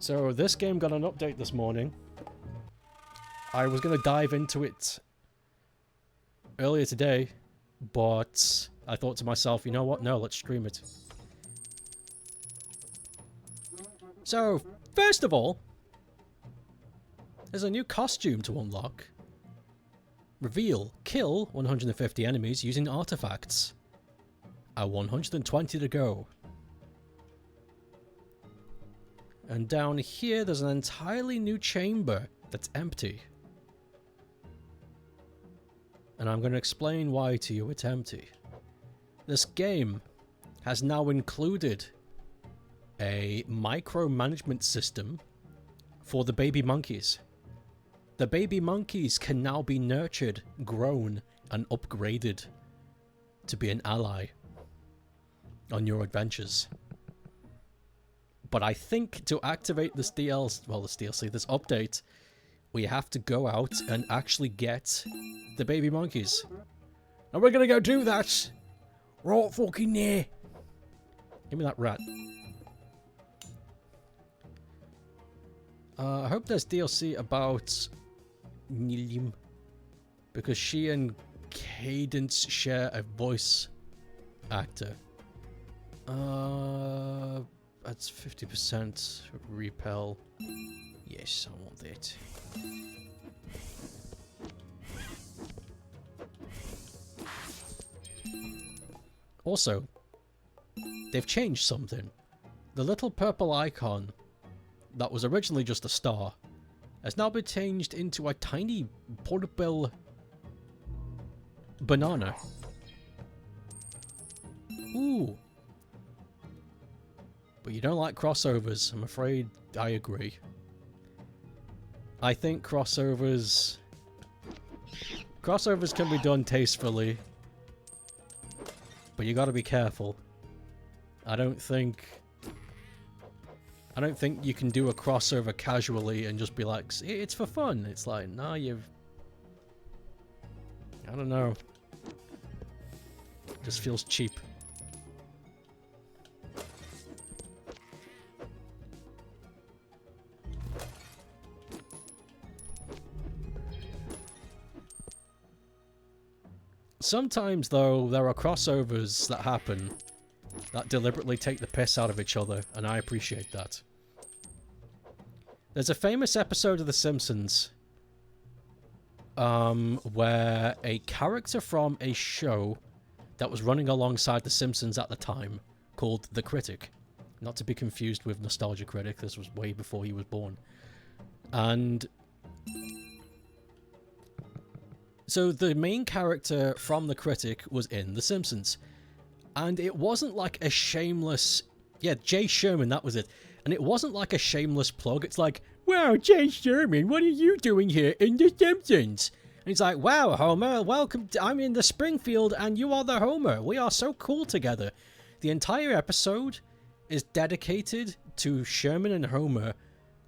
So this game got an update this morning. I was going to dive into it earlier today, but I thought to myself, you know what? No, let's stream it. So, first of all, there's a new costume to unlock. Reveal, kill 150 enemies using artifacts. 120 to go. And down here, there's an entirely new chamber that's empty. And I'm going to explain why to you it's empty. This game has now included a micromanagement system for the baby monkeys. The baby monkeys can now be nurtured, grown, and upgraded to be an ally on your adventures. But I think to activate this DLC, this update, we have to go out and actually get the baby monkeys. And we're gonna go do that! Right fucking there! Give me that rat. I hope there's DLC about Nilium, because she and Cadence share a voice actor. That's 50% repel. Yes, I want that. Also, they've changed something. The little purple icon that was originally just a star has now been changed into a tiny portable banana. Ooh. But you don't like crossovers. I'm afraid I agree. I think crossovers can be done tastefully, but you gotta be careful. I don't think you can do a crossover casually and just be like, it's for fun. It's like, nah, I don't know. It just feels cheap. Sometimes, though, there are crossovers that happen that deliberately take the piss out of each other, and I appreciate that. There's a famous episode of The Simpsons where a character from a show that was running alongside The Simpsons at the time, called The Critic, not to be confused with Nostalgia Critic, this was way before he was born, and so the main character from The Critic was in The Simpsons. And it wasn't like a shameless... Yeah, Jay Sherman, that was it. And it wasn't like a shameless plug. It's like, wow, Jay Sherman, what are you doing here in The Simpsons? And he's like, wow, Homer, welcome. I'm in the Springfield and you are the Homer. We are so cool together. The entire episode is dedicated to Sherman and Homer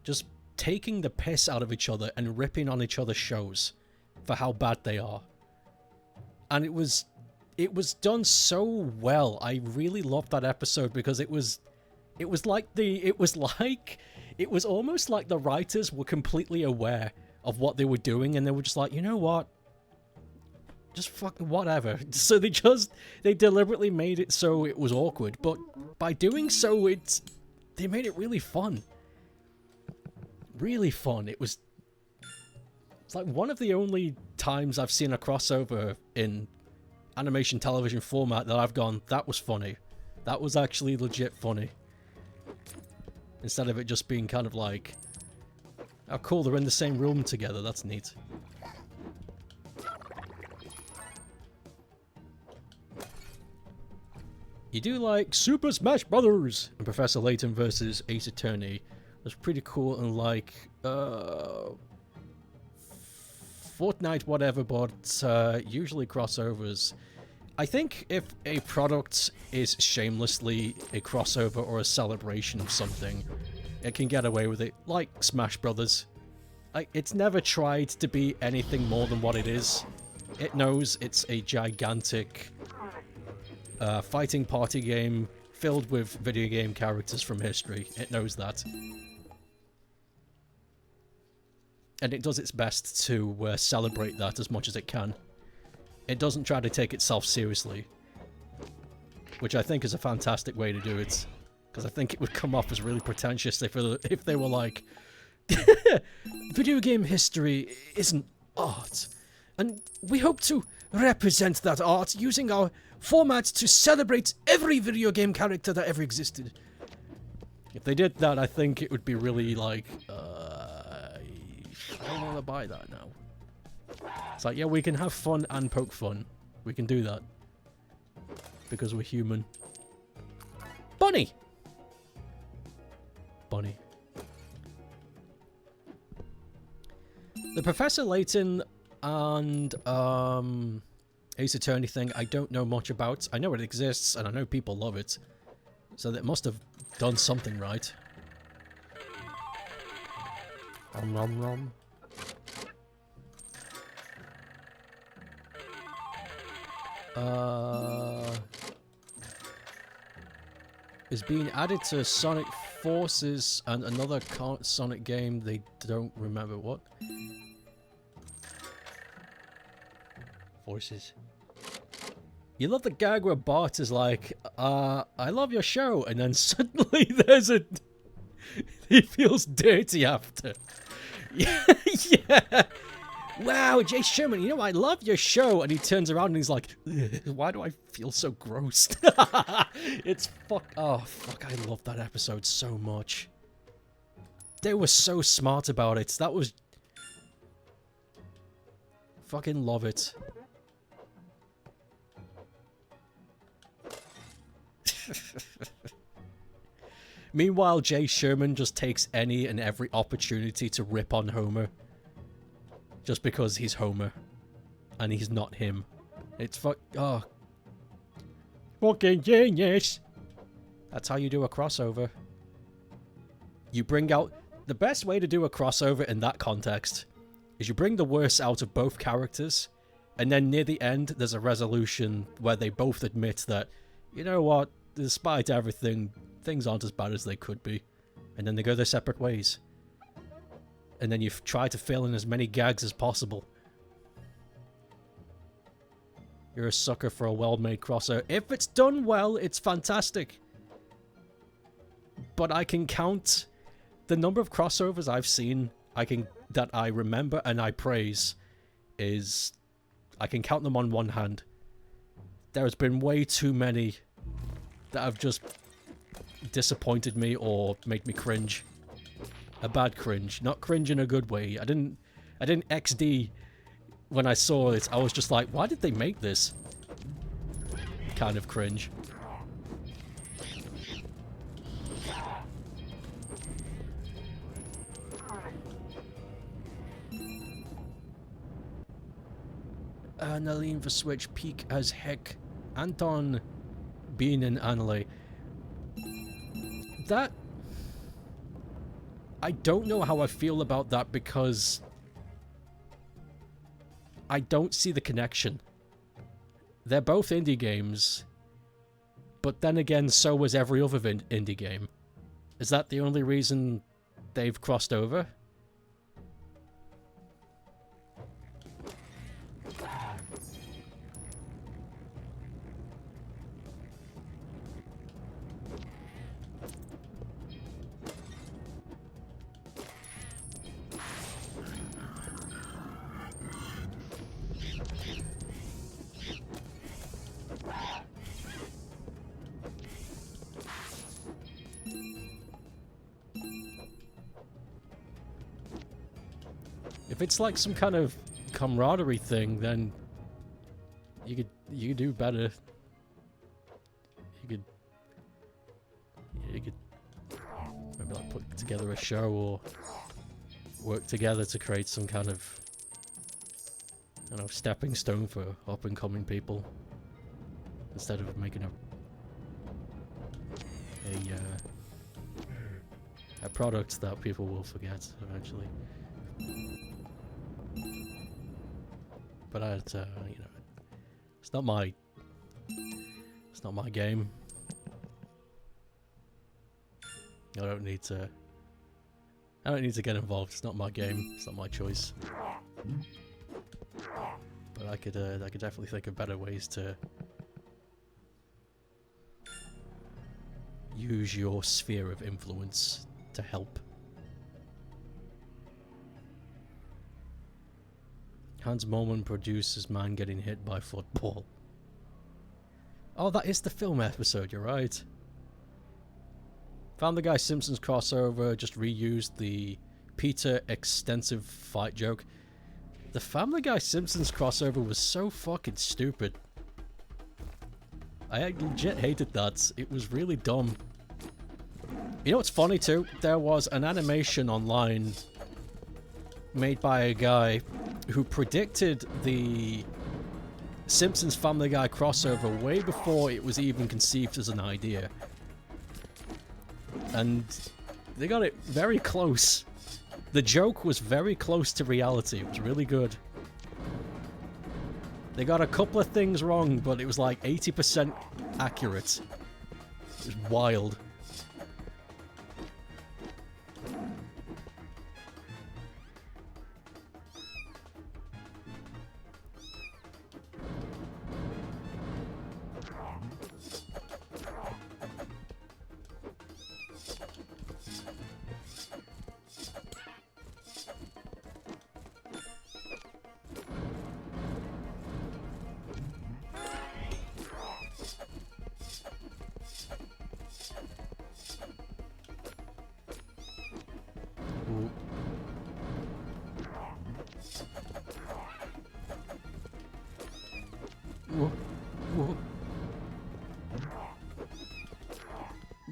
just taking the piss out of each other and ripping on each other's shows for how bad they are. And it was done so well. I really loved that episode because it was almost like the writers were completely aware of what they were doing, and they were just like, you know what? Just fucking whatever. So they deliberately made it so it was awkward, but by doing so, they made it really fun. Really fun. It's like one of the only times I've seen a crossover in animation television format that I've gone, that was funny. That was actually legit funny. Instead of it just being kind of like, oh cool, they're in the same room together, that's neat. You do like Super Smash Brothers and Professor Layton versus Ace Attorney. It was pretty cool and like, Fortnite whatever, but usually crossovers. I think if a product is shamelessly a crossover or a celebration of something, it can get away with it, like Smash Brothers. It's never tried to be anything more than what it is. It knows it's a gigantic fighting party game filled with video game characters from history. It knows that. And it does its best to celebrate that as much as it can. It doesn't try to take itself seriously, which I think is a fantastic way to do it, because I think it would come off as really pretentious if they were like, video game history isn't art, and we hope to represent that art using our format to celebrate every video game character that ever existed. If they did that, I think it would be really like, I don't want to buy that now. It's like, yeah, we can have fun and poke fun. We can do that. Because we're human. Bunny! Bunny. The Professor Layton and Ace Attorney thing I don't know much about. I know it exists and I know people love it. So they must have done something right. Nom nom nom. Is being added to Sonic Forces and another Sonic game they don't remember what? Forces. You love the gag where Bart is like, I love your show, and then suddenly there's a... he feels dirty after. Yeah, yeah. Wow, Jay Sherman, you know, I love your show. And he turns around and he's like, why do I feel so gross? It's oh, fuck, I love that episode so much. They were so smart about it. That was... fucking love it. Meanwhile, Jay Sherman just takes any and every opportunity to rip on Homer. Just because he's Homer. And he's not him. It's oh. Fucking genius! That's how you do a crossover. You bring out... the best way to do a crossover in that context is you bring the worst out of both characters, and then near the end, there's a resolution where they both admit that, you know what, despite everything, things aren't as bad as they could be. And then they go their separate ways. And then you try to fill in as many gags as possible. You're a sucker for a well-made crossover. If it's done well, it's fantastic. But I can count the number of crossovers I've seen, that I remember and I praise, is... I can count them on one hand. There has been way too many that have just disappointed me or made me cringe. A bad cringe. Not cringe in a good way. I didn't XD when I saw it. I was just like, why did they make this? Kind of cringe. Naleen for Switch, peak as heck. Anton Bean and Annalie. That... I don't know how I feel about that because I don't see the connection. They're both indie games, but then again, so was every other indie game. Is that the only reason they've crossed over? If it's like some kind of camaraderie thing, then you could do better. You could maybe like put together a show or work together to create some kind of, I don't know, stepping stone for up and coming people instead of making a product that people will forget eventually. But you know, it's not my game. I don't need to I don't need to get involved. It's not my game. It's not my choice. But I could definitely think of better ways to use your sphere of influence to help. Hans Moleman produces man getting hit by football. Oh, that is the film episode, you're right. Family Guy Simpsons crossover just reused the Peter extensive fight joke. The Family Guy Simpsons crossover was so fucking stupid. I legit hated that. It was really dumb. You know what's funny too? There was an animation online made by a guy who predicted the Simpsons Family Guy crossover way before it was even conceived as an idea. And they got it very close. The joke was very close to reality. It was really good. They got a couple of things wrong, but it was like 80% accurate. It was wild.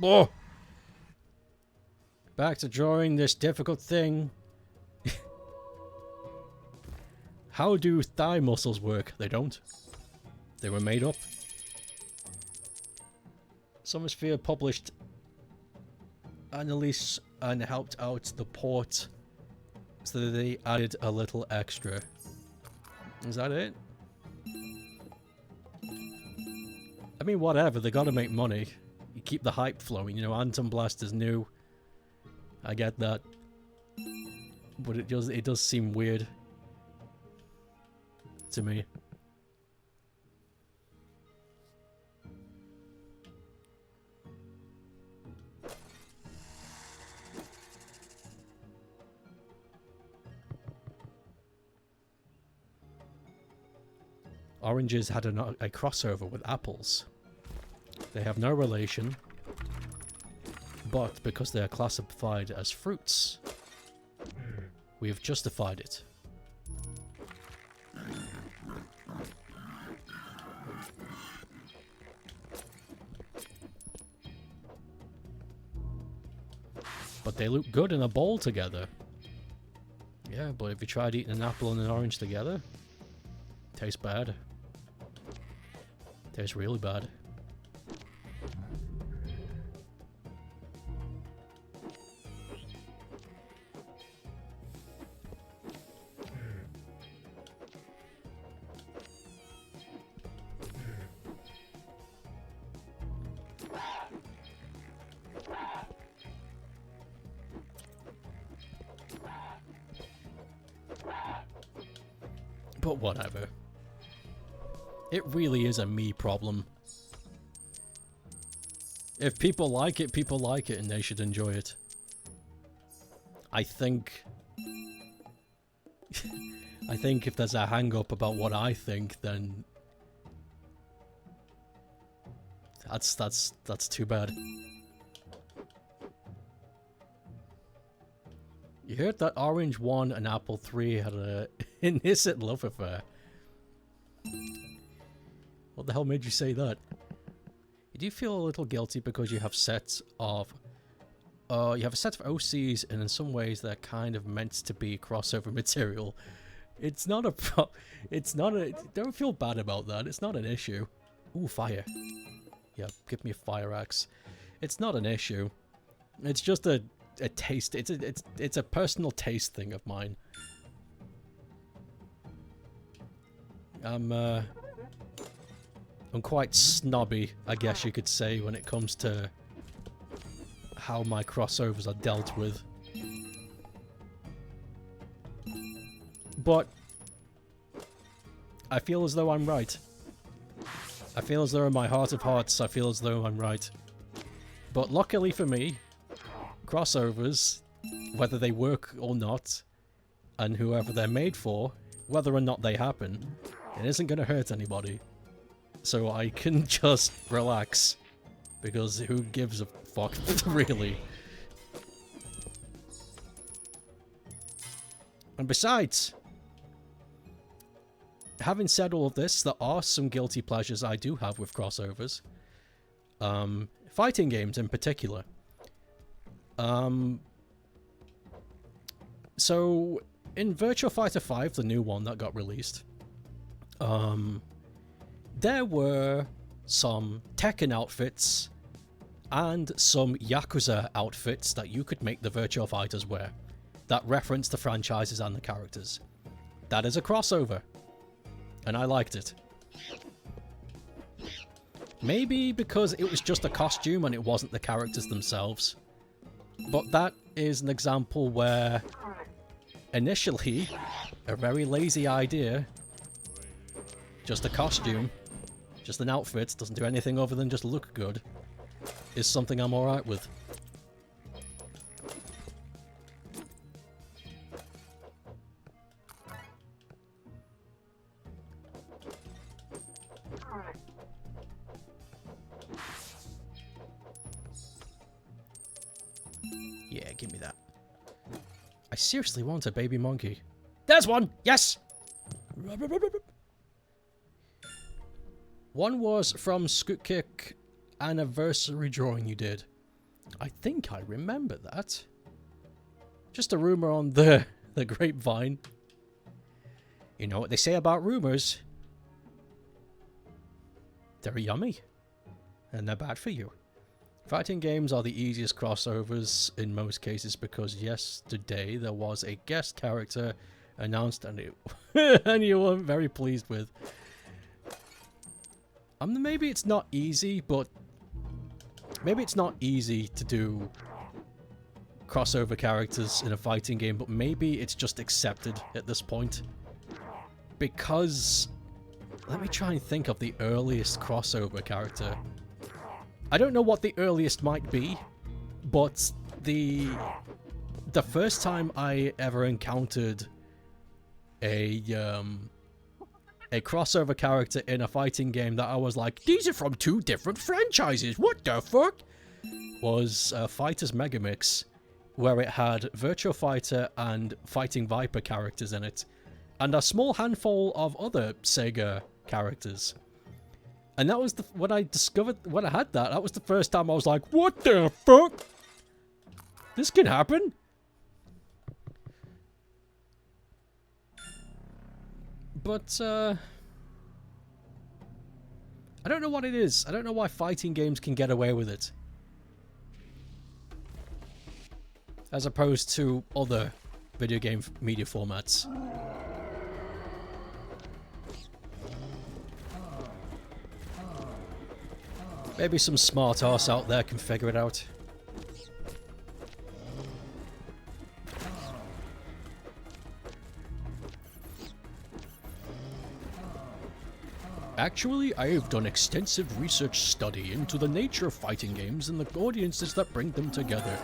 Oh. Back to drawing this difficult thing. How do thigh muscles work? They don't. They were made up. Summersphere published Annalise and helped out the port, so they added a little extra. Is that it? I mean, whatever, they gotta make money. You keep the hype flowing, you know, Anton Blast is new. I get that. But it does seem weird to me. Oranges had a crossover with apples. They have no relation, but because they are classified as fruits, we have justified it. But they look good in a bowl together. Yeah, but if you tried eating an apple and an orange together, tastes bad. Tastes really bad. But whatever. It really is a me problem. If people like it, and they should enjoy it. I think... I think if there's a hang-up about what I think, then... That's too bad. You heard that Orange 1 and Apple 3 had a illicit love affair. What the hell made you say that? You do feel a little guilty because you have sets of... you have a set of OCs, and in some ways they're kind of meant to be crossover material. It's not a it's not a... Don't feel bad about that. It's not an issue. Ooh, fire. Yeah, give me a fire axe. It's not an issue. It's just a taste. It's a personal taste thing of mine. I'm quite snobby, I guess you could say, when it comes to how my crossovers are dealt with. But I feel as though I'm right. I feel as though in my heart of hearts, I feel as though I'm right. But luckily for me, crossovers, whether they work or not, and whoever they're made for, whether or not they happen, it isn't going to hurt anybody. So I can just relax. Because who gives a fuck, really? And besides, having said all of this, there are some guilty pleasures I do have with crossovers. Fighting games in particular. So, in Virtua Fighter 5, the new one that got released, there were some Tekken outfits and some Yakuza outfits that you could make the Virtua Fighters wear that reference the franchises and the characters. That is a crossover. And I liked it. Maybe because it was just a costume and it wasn't the characters themselves. But that is an example where, initially, a very lazy idea, just a costume, just an outfit, doesn't do anything other than just look good, is something I'm alright with. Yeah, give me that. I seriously want a baby monkey. There's one! Yes! One was from Scootkick anniversary drawing you did. I think I remember that. Just a rumor on the grapevine. You know what they say about rumors. They're yummy. And they're bad for you. Fighting games are the easiest crossovers in most cases because yesterday there was a guest character announced and it and you weren't very pleased with. Maybe it's not easy, but maybe it's not easy to do crossover characters in a fighting game, but maybe it's just accepted at this point. Because let me try and think of the earliest crossover character. I don't know what the earliest might be, but the first time I ever encountered a crossover character in a fighting game that I was like, these are from two different franchises, what the fuck? Was Fighters Megamix, where it had Virtua Fighter and Fighting Viper characters in it, and a small handful of other Sega characters. And that was when I had that was the first time I was like, what the fuck? This can happen? But, I don't know what it is. I don't know why fighting games can get away with it. As opposed to other video game media formats. Maybe some smart arse out there can figure it out. Actually, I have done extensive research study into the nature of fighting games and the audiences that bring them together.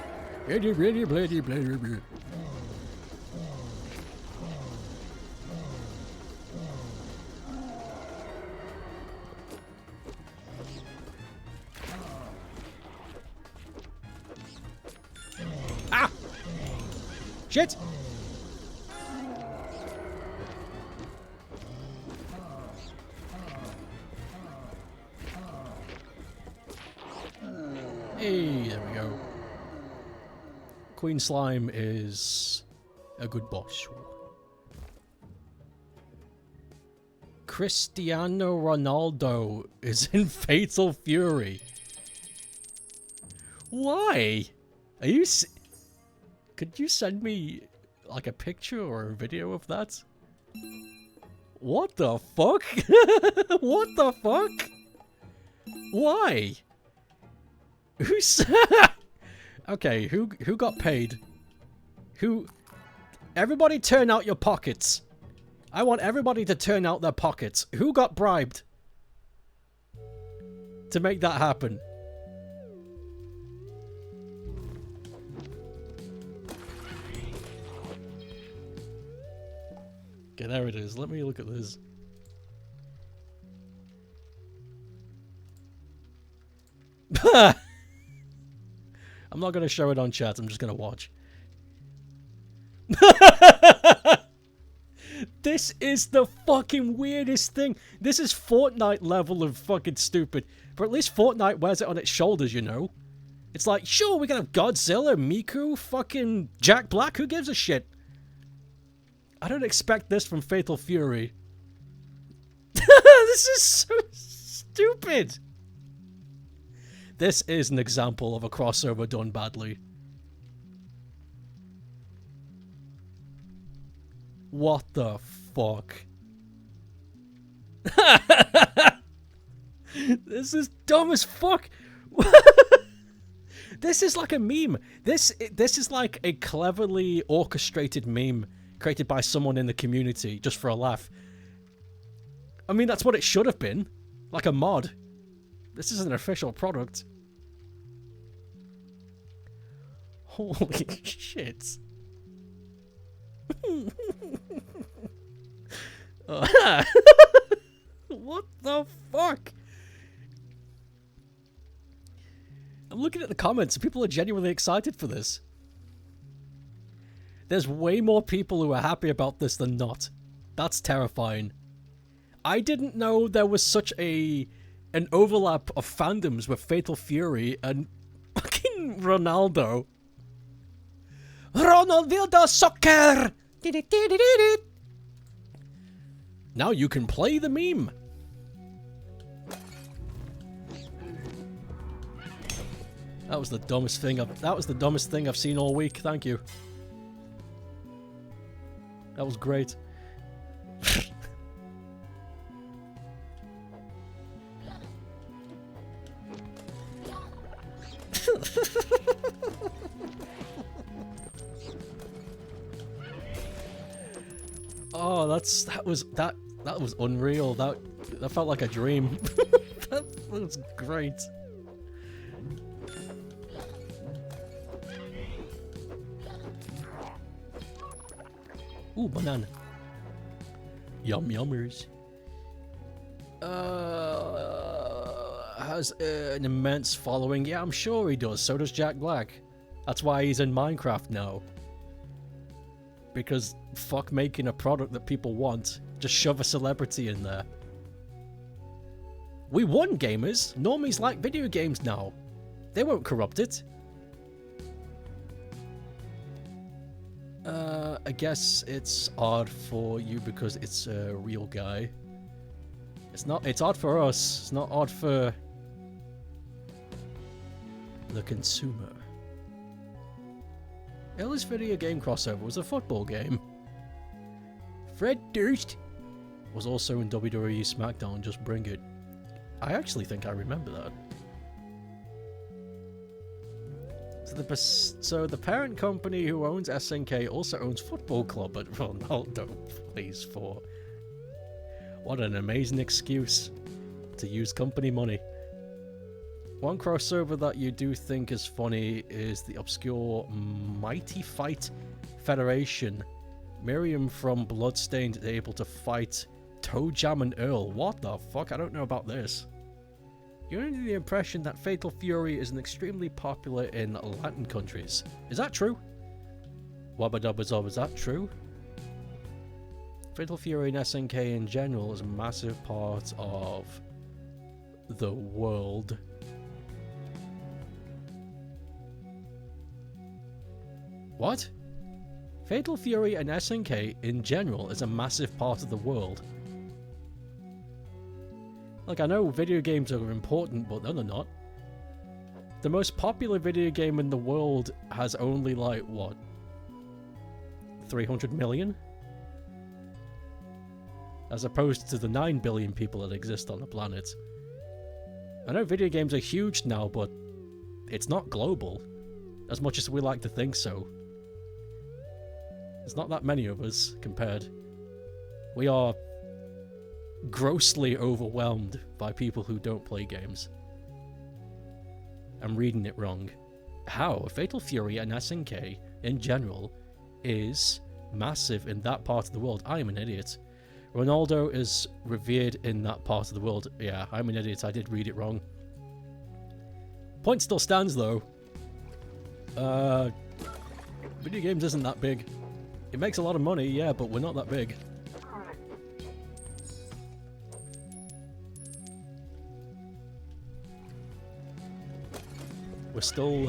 Ah! Shit! Hey, there we go. Queen Slime is a good boss. Cristiano Ronaldo is in Fatal Fury. Why? Are you could you send me like a picture or a video of that? What the fuck? What the fuck? Why? Who's okay, who got paid? Who? Everybody turn out your pockets. I want everybody to turn out their pockets. Who got bribed to make that happen? Okay, there it is. Let me look at this. I'm not going to show it on chat. I'm just going to watch. This is the fucking weirdest thing. This is Fortnite level of fucking stupid. But at least Fortnite wears it on its shoulders, you know? It's like, sure, we can have Godzilla, Miku, fucking Jack Black. Who gives a shit? I don't expect this from Fatal Fury. This is so stupid. This is an example of a crossover done badly. What the fuck? This is dumb as fuck. This is like a meme. This is like a cleverly orchestrated meme created by someone in the community just for a laugh. I mean, that's what it should have been. Like a mod. This is an official product. Holy shit. What the fuck? I'm looking at the comments. People are genuinely excited for this. There's way more people who are happy about this than not. That's terrifying. I didn't know there was such an overlap of fandoms with Fatal Fury and fucking Ronaldo. Ronaldo soccer! Now you can play the meme. That was the dumbest thing I've seen all week. Thank you. That was great. Oh, that was unreal. That felt like a dream. That was great. Ooh, banana. Yum yummers. Has an immense following. Yeah, I'm sure he does. So does Jack Black. That's why he's in Minecraft now. Because fuck making a product that people want. Just shove a celebrity in there. We won, gamers. Normies like video games now. They won't corrupt it. I guess it's odd for you because it's a real guy. It's odd for us. It's not odd for the consumer. Earliest video game crossover was a football game. Fred Durst was also in WWE SmackDown, just bring it. I actually think I remember that. So the parent company who owns SNK also owns Football Club, but Ronaldo plays for. What an amazing excuse to use company money. One crossover that you do think is funny is the obscure Mighty Fight Federation. Miriam from Bloodstained is able to fight Toe Jam and Earl. What the fuck? I don't know about this. You're under the impression that Fatal Fury is extremely popular in Latin countries. Is that true? Wabba Dubba Zob, is that true? Fatal Fury and SNK in general is a massive part of the world. What? Fatal Fury and SNK in general is a massive part of the world. Like, I know video games are important, but no, they're not. The most popular video game in the world has only, like, what? 300 million? As opposed to the 9 billion people that exist on the planet. I know video games are huge now, but it's not global. As much as we like to think so. There's not that many of us, compared. We are grossly overwhelmed by people who don't play games. I'm reading it wrong. How Fatal Fury and SNK in general is massive in that part of the world. I am an idiot. Ronaldo is revered in that part of the world. Yeah, I'm an idiot. I did read it wrong. Point still stands though. Video games isn't that big. It makes a lot of money, yeah, but we're not that big. We're still,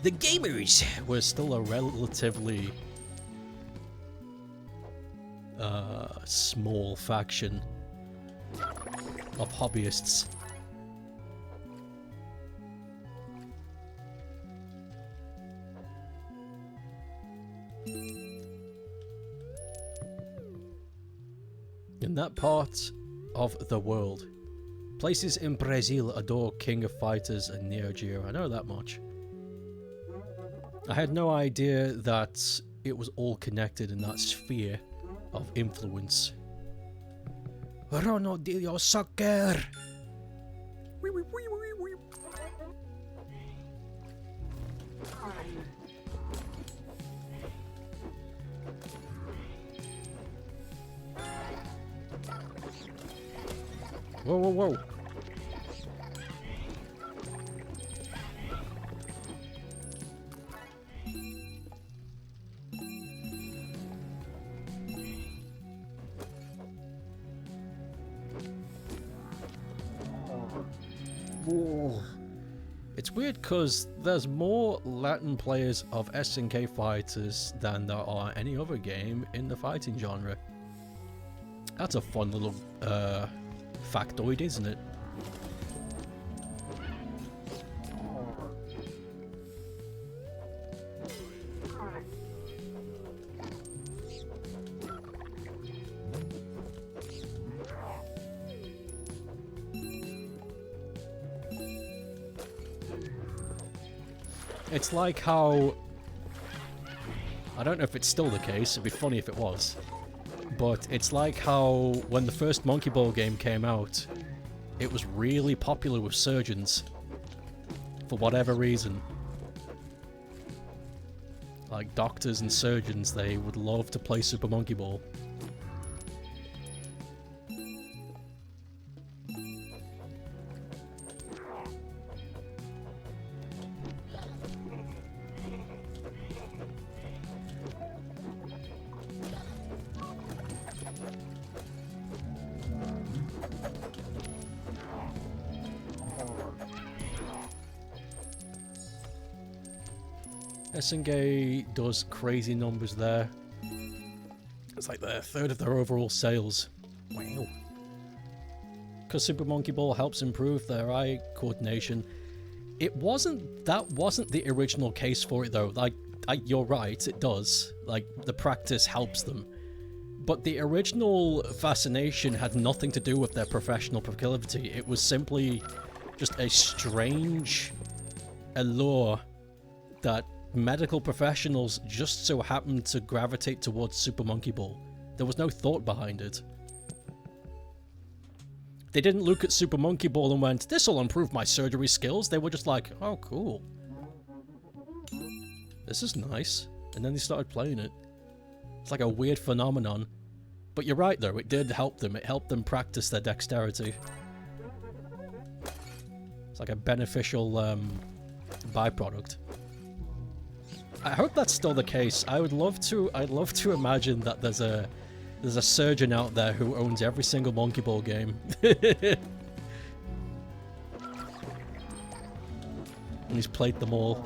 the gamers! We're still a relatively, small faction of hobbyists. In that part of the world, places in Brazil adore King of Fighters and Neo Geo. I know that much. I had no idea that it was all connected in that sphere of influence. Ronaldinho Soccer! Whoa, whoa, whoa. Whoa. It's weird because there's more Latin players of SNK fighters than there are any other game in the fighting genre. That's a fun little, factoid, isn't it? It's like how, I don't know if it's still the case, it'd be funny if it was, but it's like how when the first Monkey Ball game came out, it was really popular with surgeons, for whatever reason. Like doctors and surgeons, they would love to play Super Monkey Ball. SNK does crazy numbers there. It's like a third of their overall sales. Wow. Because Super Monkey Ball helps improve their eye coordination. That wasn't the original case for it though. Like, you're right, it does. Like, the practice helps them. But the original fascination had nothing to do with their professional proclivity. It was simply just a strange allure that medical professionals just so happened to gravitate towards Super Monkey Ball. There was no thought behind it. They didn't look at Super Monkey Ball and went, "This'll improve my surgery skills." They were just like, "Oh, cool. This is nice." And then they started playing it. It's like a weird phenomenon. But you're right though, it did help them. It helped them practice their dexterity. It's like a beneficial byproduct. I hope that's still the case. I'd love to imagine that there's a surgeon out there who owns every single Monkey Ball game. And he's played them all.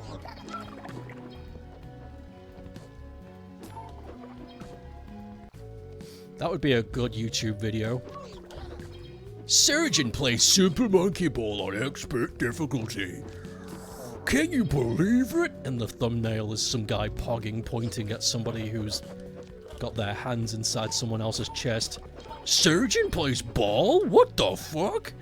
That would be a good YouTube video. Surgeon plays Super Monkey Ball on expert difficulty. Can you believe it? And the thumbnail is some guy pointing at somebody who's got their hands inside someone else's chest. Surgeon plays ball? What the fuck?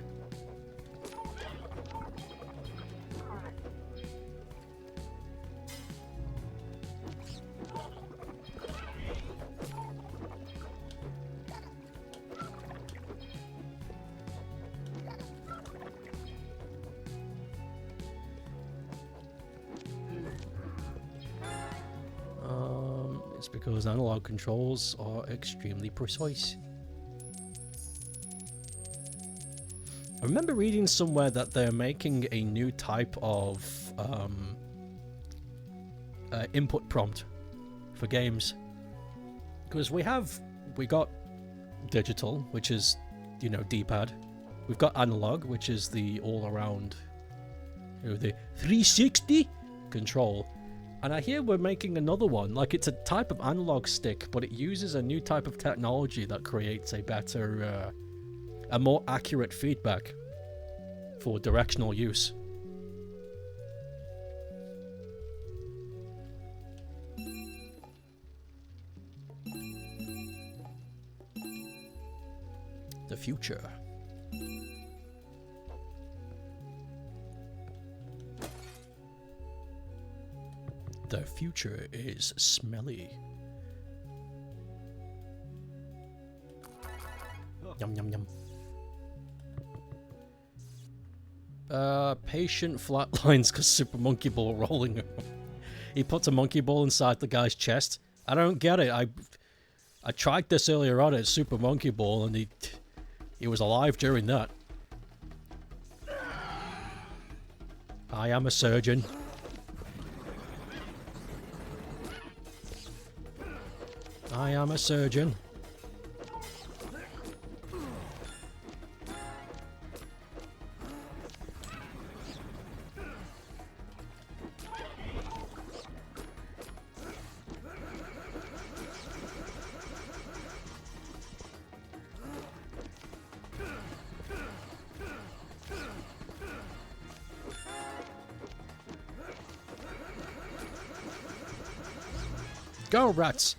It's because analog controls are extremely precise. I remember reading somewhere that they're making a new type of input prompt for games. Because we got digital, which is, you know, D-pad. We've got analog, which is the all-around, you know, the 360 control. And I hear we're making another one, like it's a type of analog stick, but it uses a new type of technology that creates a better, a more accurate feedback for directional use. The future. The future is smelly. Yum yum yum. Patient flatlines because Super Monkey Ball rolling. He puts a monkey ball inside the guy's chest. I don't get it. I tried this earlier on at Super Monkey Ball and he was alive during that. I am a surgeon. I am a surgeon. Go, rats!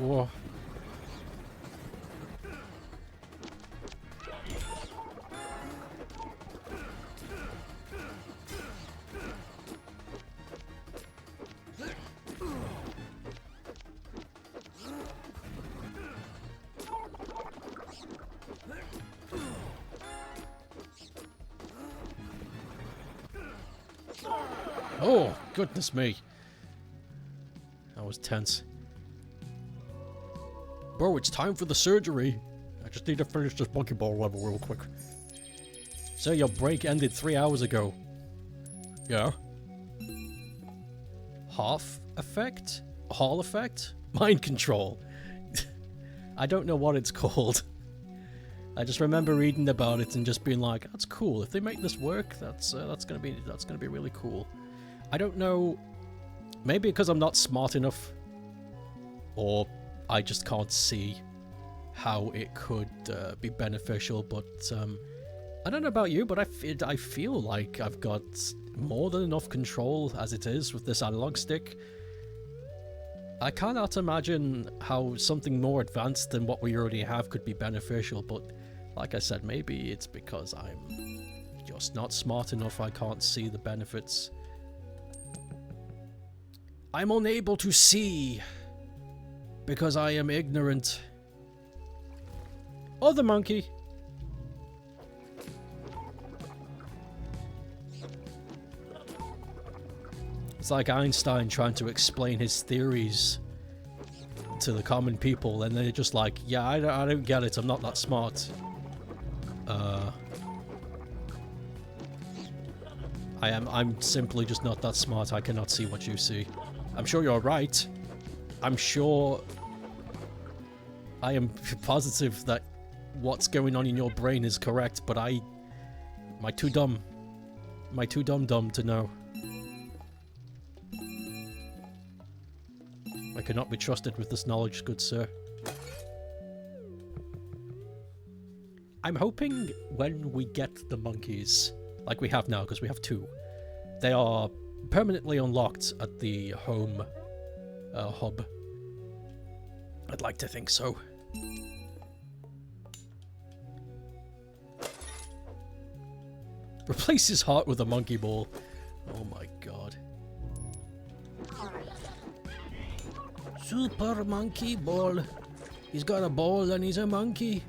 Whoa. Oh, goodness me. That was tense. Bro, it's time for the surgery. I just need to finish this monkey ball level real quick. So your break ended 3 hours ago. Yeah. Half effect? Hall effect? Mind control. I don't know what it's called. I just remember reading about it and just being like, that's cool. If they make this work, that's gonna be really cool. I don't know. Maybe because I'm not smart enough, or I just can't see how it could be beneficial. But I don't know about you, but I feel like I've got more than enough control as it is with this analog stick. I cannot imagine how something more advanced than what we already have could be beneficial, but like I said, maybe it's because I'm just not smart enough. I can't see the benefits. I'm unable to see because I am ignorant. Oh, the monkey. It's like Einstein trying to explain his theories to the common people, and they're just like, yeah, I don't get it, I'm not that smart. I'm simply just not that smart, I cannot see what you see. I'm sure you're right. I'm sure... I am positive that what's going on in your brain is correct, but am I too dumb? Am I too dumb to know? I cannot be trusted with this knowledge, good sir. I'm hoping when we get the monkeys, like we have now, because we have 2, they are permanently unlocked at the home hub. I'd like to think so. Replace his heart with a monkey ball. Oh my god. Super monkey ball. He's got a ball and he's a monkey.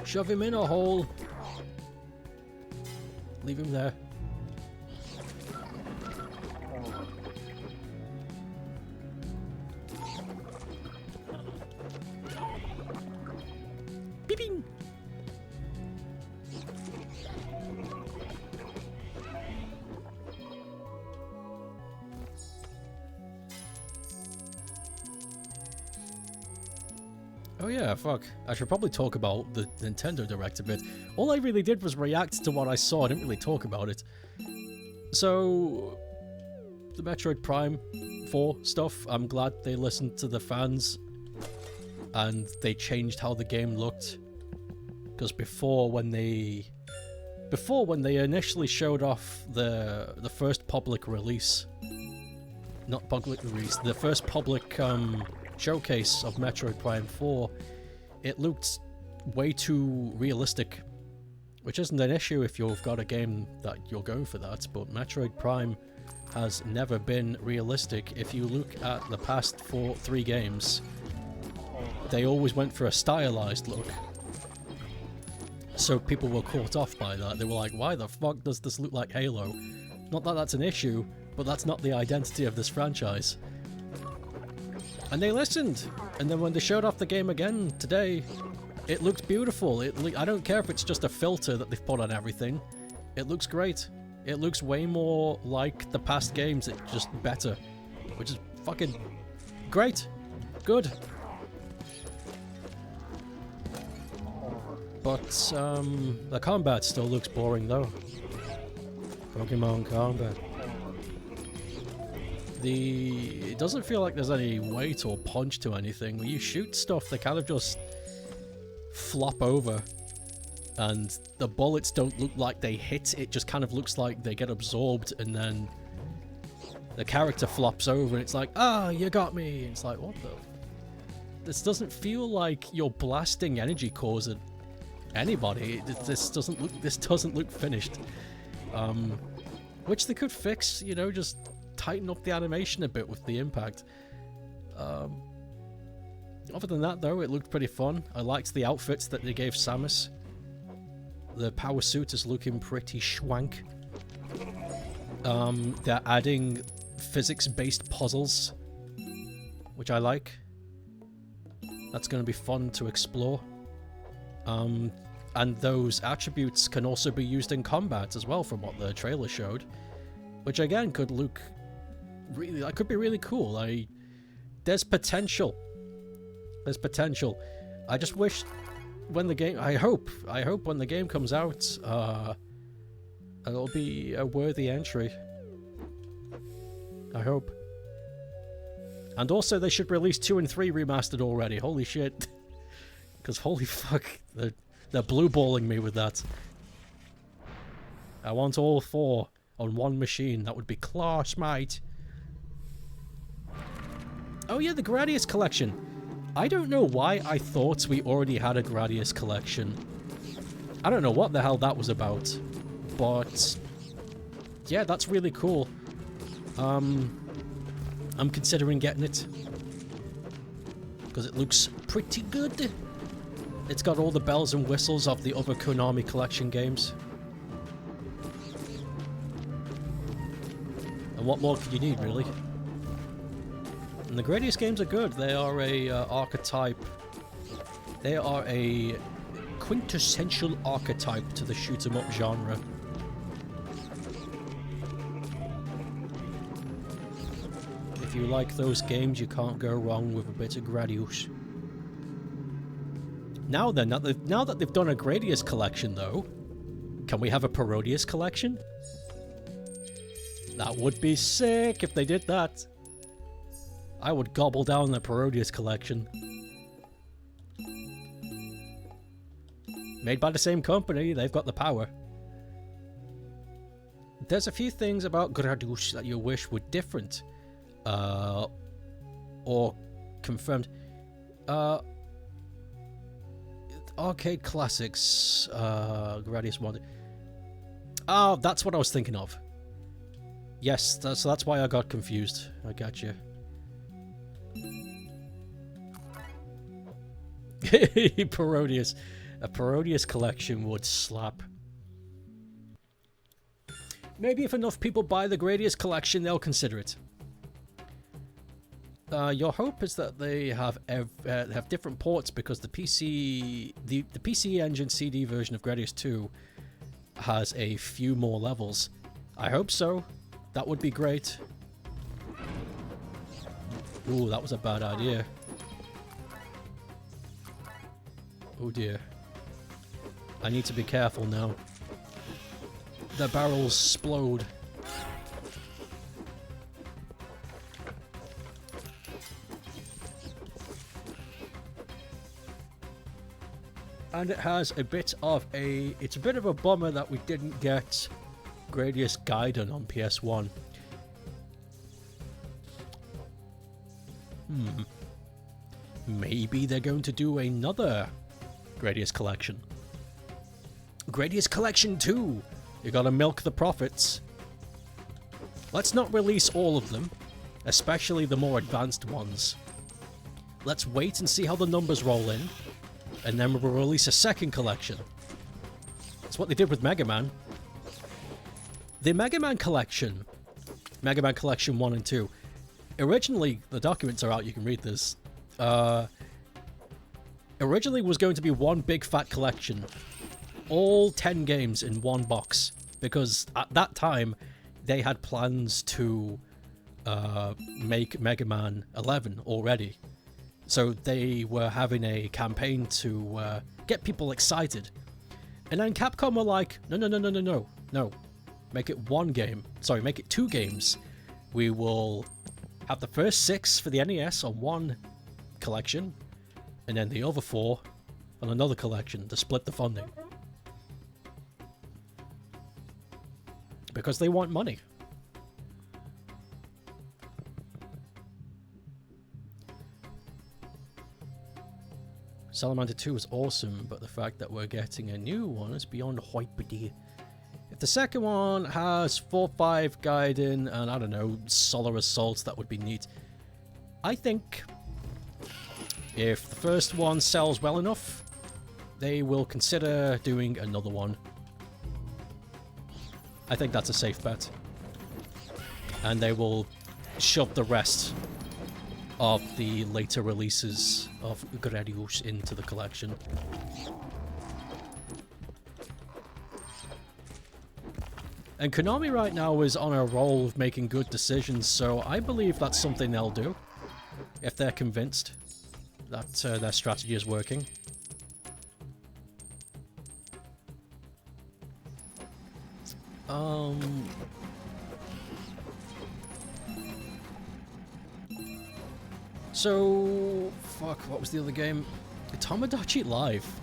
Shove him in a hole. Leave him there. Beeping. Oh yeah, fuck. I should probably talk about the Nintendo Direct a bit. All I really did was react to what I saw, I didn't really talk about it. So, the Metroid Prime 4 stuff, I'm glad they listened to the fans and they changed how the game looked. Because before when they initially showed off the first public release, not public release, the first public showcase of Metroid Prime 4, it looked way too realistic, which isn't an issue if you've got a game that you're going for that, but Metroid Prime has never been realistic. If you look at the past 3 games, they always went for a stylized look. So people were caught off by that. They were like, why the fuck does this look like Halo? Not that that's an issue, but that's not the identity of this franchise. And they listened, and then when they showed off the game again today, it looked beautiful. I don't care if it's just a filter that they've put on everything. It looks great. It looks way more like the past games, it's just better. Which is fucking great. Good. But, the combat still looks boring though. Pokemon combat. It doesn't feel like there's any weight or punch to anything. When you shoot stuff, they kind of just flop over. And the bullets don't look like they hit, it just kind of looks like they get absorbed and then the character flops over and it's like, ah, you got me. It's like, what the? This doesn't feel like you're blasting energy cores at anybody. This doesn't look finished. Which they could fix, you know, just tighten up the animation a bit with the impact. Other than that though, it looked pretty fun. I liked the outfits that they gave Samus. The power suit is looking pretty schwank. They're adding physics-based puzzles, which I like. That's going to be fun to explore. And those attributes can also be used in combat as well, from what the trailer showed. Which again could look really, that could be really cool. There's potential. There's potential. I just wish when the game, I hope when the game comes out, it'll be a worthy entry. I hope. And also they should release 2 and 3 remastered already. Holy shit. Because holy fuck, they're blue balling me with that. I want all 4 on one machine. That would be class, mate. Oh yeah, the Gradius collection. I don't know why I thought we already had a Gradius collection. I don't know what the hell that was about. But yeah, that's really cool. I'm considering getting it. Because it looks pretty good. It's got all the bells and whistles of the other Konami collection games. And what more could you need, really? And the Gradius games are good. They are a archetype. They are a quintessential archetype to the shoot-'em-up genre. If you like those games, you can't go wrong with a bit of Gradius. Now then, now that they've done a Gradius collection, though, can we have a Parodius collection? That would be sick if they did that. I would gobble down the Parodius collection. Made by the same company, they've got the power. There's a few things about Gradius that you wish were different. Or confirmed. Arcade classics. Gradius 1. Oh, that's what I was thinking of. Yes, so that's why I got confused. I got you. Parodius. A Parodius collection would slap. Maybe if enough people buy the Gradius collection, they'll consider it. Your hope is that they have different ports because the PC Engine CD version of Gradius 2 has a few more levels. I hope so. That would be great. Ooh, that was a bad idea. Oh dear. I need to be careful now. The barrels explode. And it has a bit of a... It's a bit of a bummer that we didn't get Gradius Gaiden on PS1. Maybe they're going to do another Gradius collection. Gradius Collection 2! You gotta milk the profits. Let's not release all of them, especially the more advanced ones. Let's wait and see how the numbers roll in, and then we'll release a second collection. That's what they did with Mega Man. The Mega Man collection, Mega Man Collection 1 and 2, originally, the documents are out, you can read this, originally was going to be one big fat collection. All 10 games in one box, because at that time they had plans to make Mega Man 11 already. So they were having a campaign to get people excited. And then Capcom were like, no. Make it one game. Sorry, make it 2 games. We will have the first 6 for the NES on one collection, and then the other 4 on another collection to split the funding. Because they want money. Salamander 2 is awesome, but the fact that we're getting a new one is beyond hypedy. If the second one has 4-5 Gaiden and, I don't know, Solar Assaults, that would be neat. I think if the first one sells well enough, they will consider doing another one. I think that's a safe bet. And they will shove the rest of the later releases of Gradius into the collection. And Konami right now is on a roll of making good decisions, so I believe that's something they'll do. If they're convinced that their strategy is working. So, fuck, what was the other game? Tomodachi Life.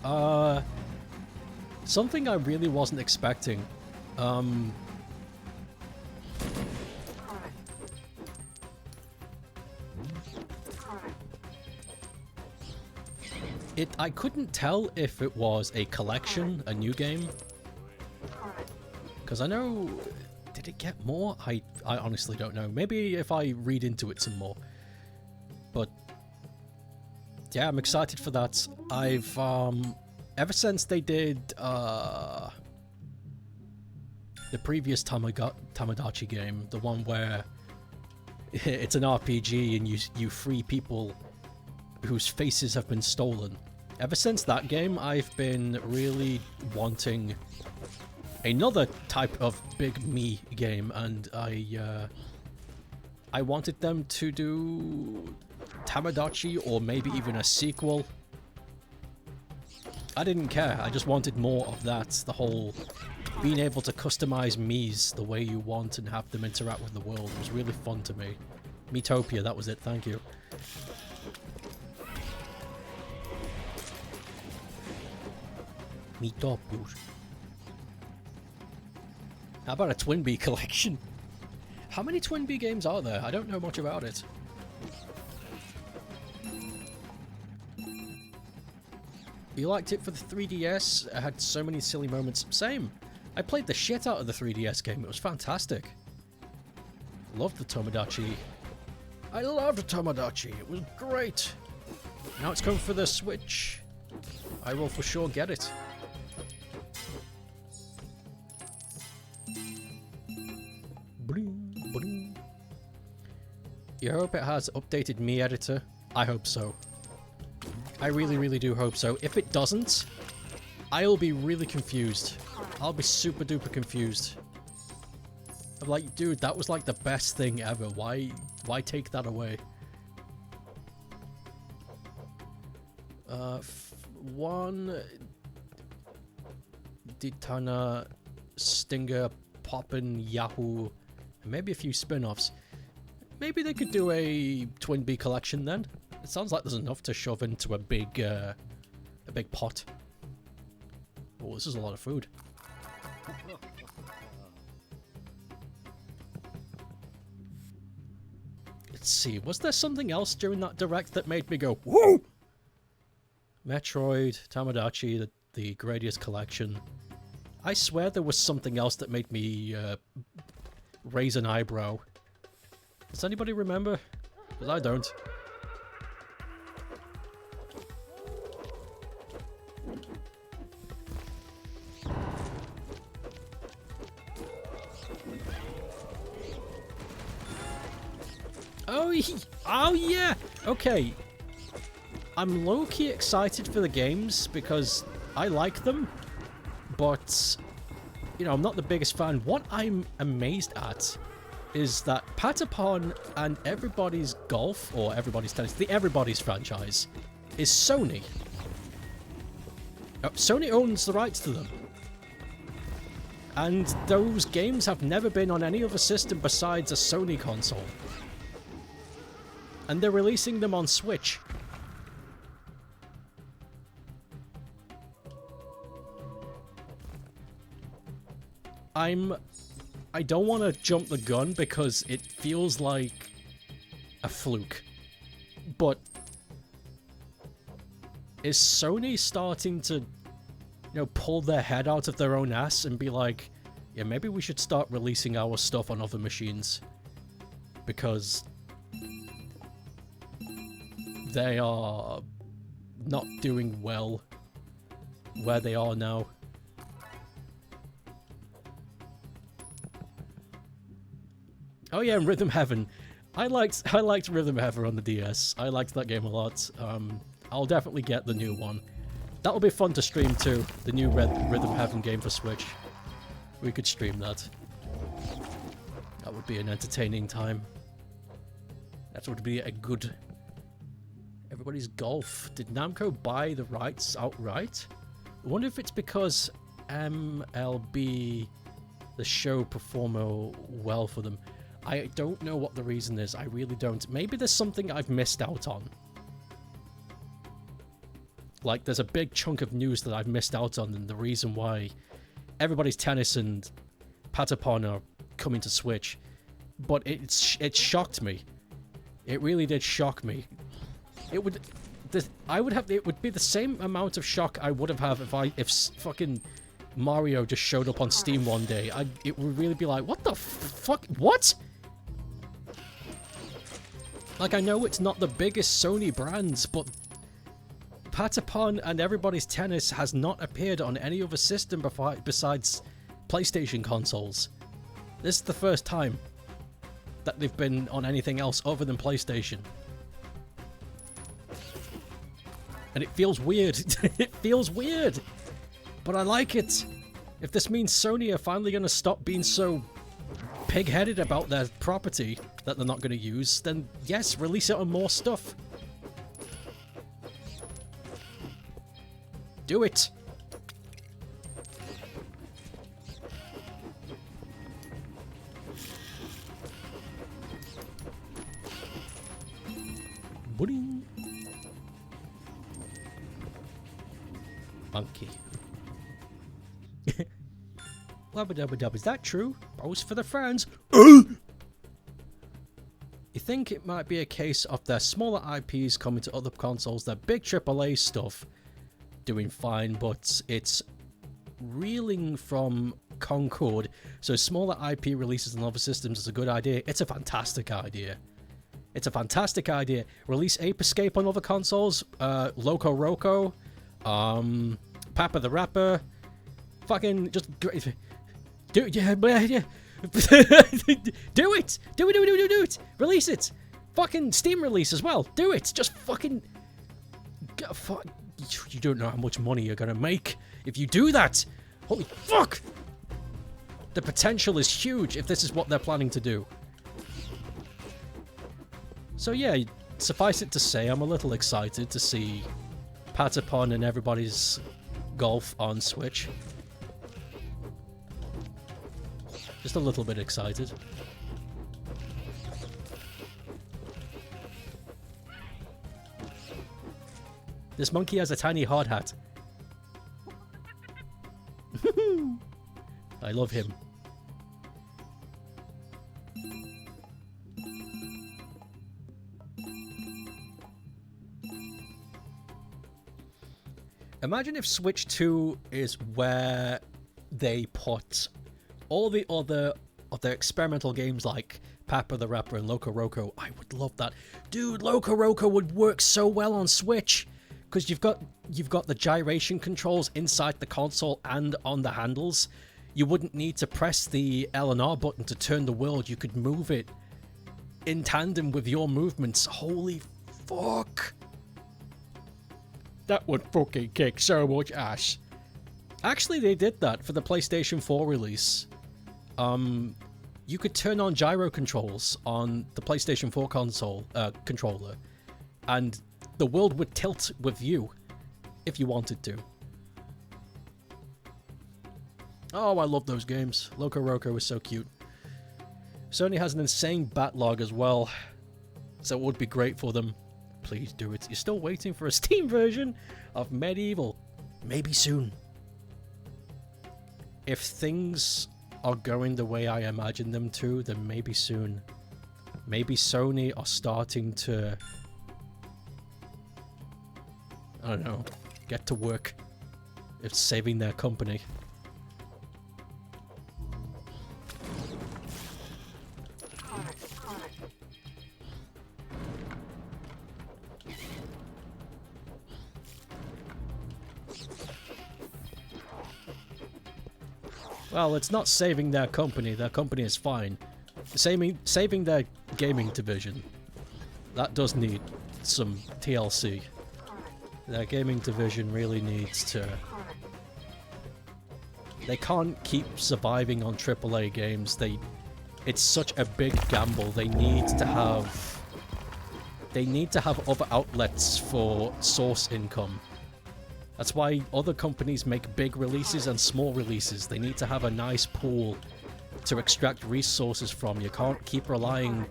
Something I really wasn't expecting. I couldn't tell if it was a collection, a new game. Because I know... Did it get more? I honestly don't know. Maybe if I read into it some more. But... yeah, I'm excited for that. I've, ever since they did, the previous Tomodachi game, the one where it's an RPG and you free people whose faces have been stolen. Ever since that game, I've been really wanting another type of big me game, and I wanted them to do Tamagotchi, or maybe even a sequel. I didn't care. I just wanted more of that. The whole being able to customize Miis the way you want and have them interact with the world was really fun to me. Miitopia, that was it. Thank you. Miitopius. How about a Twin Bee collection? How many Twin Bee games are there? I don't know much about it. You liked it for the 3DS? It had so many silly moments. Same. I played the shit out of the 3DS game. It was fantastic. Loved the Tomodachi. I loved Tomodachi. It was great. Now it's coming for the Switch. I will for sure get it. You hope it has updated Mii editor? I hope so. I really, really do hope so. If it doesn't, I'll be really confused. I'll be super duper confused. I'm like, dude, that was like the best thing ever. Why take that away? One Ditana, Stinger, Poppin, Yahoo, and maybe a few spin-offs. Maybe they could do a Twin Bee collection then. It sounds like there's enough to shove into a big pot. Oh, this is a lot of food. Let's see, was there something else during that direct that made me go, whoa? Metroid, Tomodachi, the Gradius collection. I swear there was something else that made me raise an eyebrow. Does anybody remember? Because I don't. Oh yeah! Okay. I'm low-key excited for the games because I like them, but, you know, I'm not the biggest fan. What I'm amazed at is that Patapon and Everybody's Golf, or Everybody's Tennis, the Everybody's franchise, is Sony. Sony owns the rights to them. And those games have never been on any other system besides a Sony console. And they're releasing them on Switch. I don't want to jump the gun because it feels like a fluke. But is Sony starting to, you know, pull their head out of their own ass and be like, yeah, maybe we should start releasing our stuff on other machines? Because they are not doing well where they are now. Oh yeah, and Rhythm Heaven. I liked Rhythm Heaven on the DS. I liked that game a lot. I'll definitely get the new one. That'll be fun to stream too. The new Rhythm Heaven game for Switch. We could stream that. That would be an entertaining time. That would be a good... Everybody's Golf. Did Namco buy the rights outright? I wonder if it's because MLB, the show, perform well for them. I don't know what the reason is. I really don't. Maybe there's something I've missed out on. Like, there's a big chunk of news that I've missed out on, and the reason why Everybody's Tennis and Patapon are coming to Switch. But it shocked me. It really did shock me. It would be the same amount of shock I would have if fucking Mario just showed up on Steam one day. It would really be like, what the fuck? What? Like, I know it's not the biggest Sony brands, but Patapon and Everybody's Tennis has not appeared on any other system besides PlayStation consoles. This is the first time that they've been on anything else other than PlayStation. And it feels weird. It feels weird. But I like it. If this means Sony are finally going to stop being so pig-headed about their property that they're not going to use, then yes, release it on more stuff. Do it! Boing. Monkey. Wubba dubba dub, is that true? Bros for the friends. You think it might be a case of their smaller IPs coming to other consoles, their big AAA stuff doing fine, but it's reeling from Concord, so smaller IP releases on other systems is a good idea. It's a fantastic idea. It's a fantastic idea. Release Ape Escape on other consoles, Loco Roco, Papa the Rapper, fucking just do it. Do it! Release it! Fucking Steam release as well. Do it! Just fucking... You don't know how much money you're gonna make if you do that! Holy fuck! The potential is huge if this is what they're planning to do. So yeah, suffice it to say, I'm a little excited to see Patapon and everybody's golf on Switch. Just a little bit excited. This monkey has a tiny hard hat. I love him. Imagine if Switch 2 is where they put all the other of their experimental games like Papa the Rapper and Loco Roco. I would love that. Dude, Loco Roco would work so well on Switch because you've got the gyration controls inside the console and on the handles. You wouldn't need to press the L and R button to turn the world. You could move it in tandem with your movements. Holy fuck. That would fucking kick so much ass. Actually, they did that for the PlayStation 4 release. You could turn on gyro controls on the PlayStation 4 console controller, and the world would tilt with you if you wanted to. Oh, I love those games. Loco Roco is so cute. Sony has an insane backlog as well, so it would be great for them. Please do it. You're still waiting for a Steam version of Medieval. Maybe soon. If things are going the way I imagine them to, then maybe soon. Maybe Sony are starting to... I don't know. Get to work. It's saving their company. Well, it's not saving their company. Their company is fine. Saving their gaming division. That does need some TLC. Their gaming division really needs to... They can't keep surviving on AAA games. It's such a big gamble. They need to have other outlets for source income. That's why other companies make big releases and small releases. They need to have a nice pool to extract resources from. You can't keep relying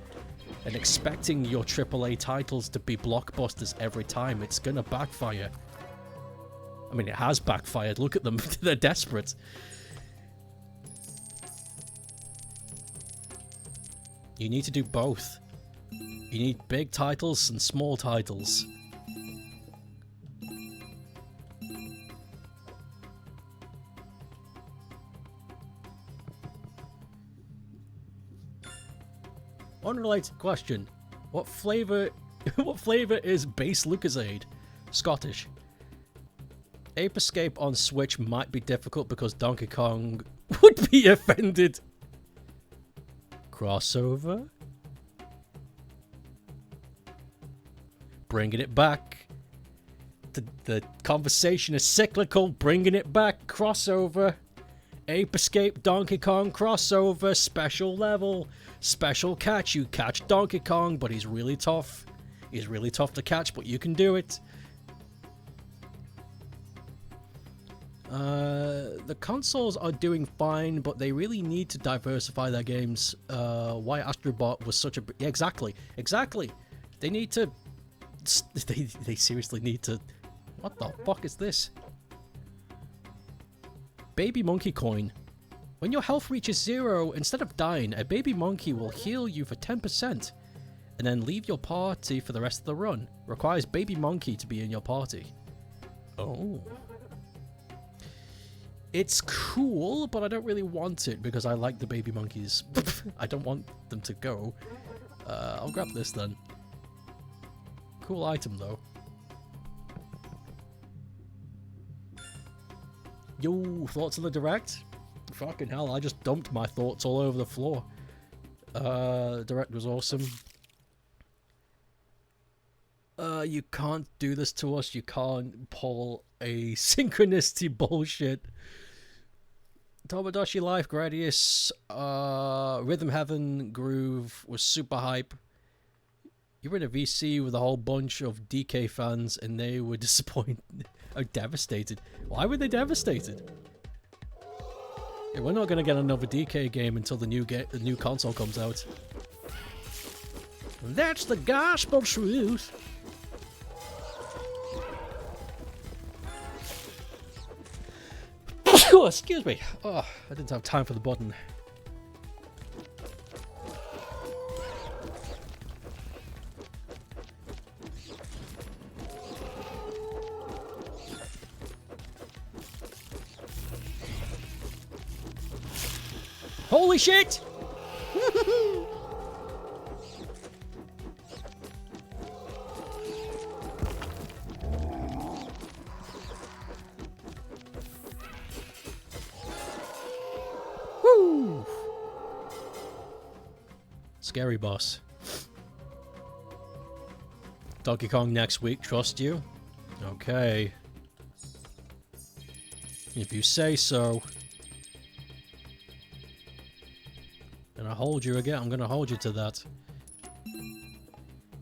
and expecting your AAA titles to be blockbusters every time. It's gonna backfire. I mean, it has backfired. Look at them. They're desperate. You need to do both. You need big titles and small titles. Unrelated question. What flavor is base Lucozade? Scottish. Ape Escape on Switch might be difficult because Donkey Kong would be offended. Crossover? Bringing it back. The conversation is cyclical. Bringing it back. Crossover. Ape Escape Donkey Kong crossover. Special level. Special catch. You catch Donkey Kong, but he's really tough. He's really tough to catch, but you can do it. The consoles are doing fine, but they really need to diversify their games. Why Astrobot was such a... Yeah, exactly. They need to... They seriously need to... What the fuck is this? Baby monkey coin. When your health reaches 0, instead of dying, a baby monkey will heal you for 10%, and then leave your party for the rest of the run. Requires baby monkey to be in your party. Oh. It's cool, but I don't really want it because I like the baby monkeys. I don't want them to go. I'll grab this then. Cool item though. Yo, thoughts on the direct? Fucking hell, I just dumped my thoughts all over the floor. Direct was awesome. You can't do this to us. You can't pull a synchronicity bullshit. Tomodachi Life, Gradius, Rhythm Heaven, Groove was super hype. You were in a VC with a whole bunch of DK fans and they were disappointed. Oh, devastated. Why were they devastated? Yeah, we're not going to get another DK game until the new console comes out. That's the gospel truth. Oh, excuse me. Oh, I didn't have time for the button. Holy shit! Woo! Scary boss. Donkey Kong next week, trust you? Okay. If you say so. Gonna hold you again. I'm gonna hold you to that.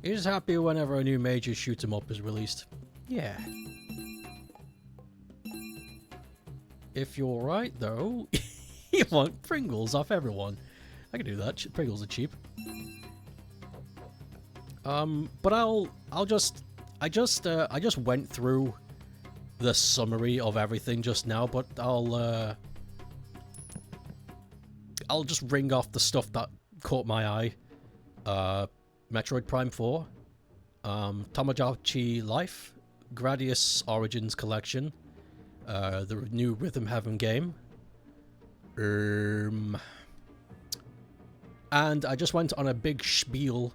You're just happy whenever a new major shoot 'em up is released. Yeah. If you're right, though, you want Pringles off everyone. I can do that. Pringles are cheap. But I just went through the summary of everything just now, but I'll just ring off the stuff that caught my eye. Metroid Prime 4, Tomodachi Life, Gradius Origins Collection, the new Rhythm Heaven game, and I just went on a big spiel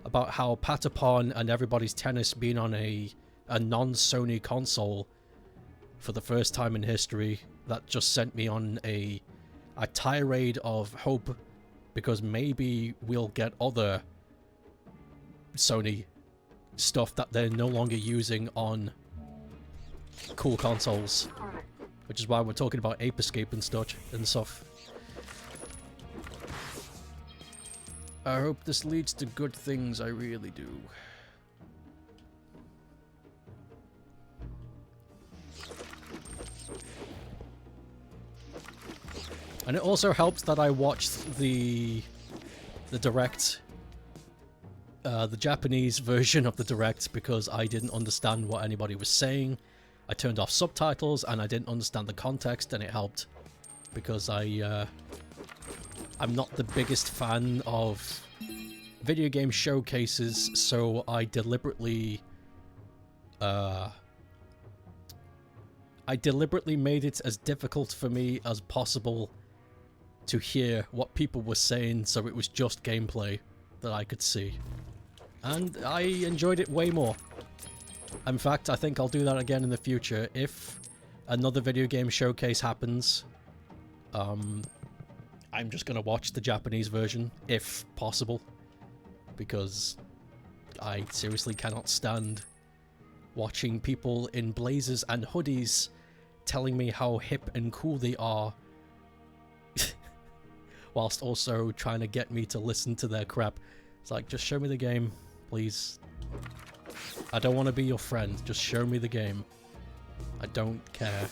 about how Patapon and Everybody's Tennis being on a non-Sony console for the first time in history. That just sent me on a tirade of hope, because maybe we'll get other Sony stuff that they're no longer using on cool consoles, which is why we're talking about Ape Escape and stuff. I hope this leads to good things, I really do. And it also helps that I watched the direct, the Japanese version of the direct, because I didn't understand what anybody was saying. I turned off subtitles and I didn't understand the context, and it helped because I'm not the biggest fan of video game showcases, so I deliberately made it as difficult for me as possible to hear what people were saying, so it was just gameplay that I could see. And I enjoyed it way more. In fact, I think I'll do that again in the future. If another video game showcase happens, I'm just gonna watch the Japanese version, if possible. Because I seriously cannot stand watching people in blazers and hoodies telling me how hip and cool they are, whilst also trying to get me to listen to their crap. It's like, just show me the game, please. I don't want to be your friend, just show me the game. I don't care.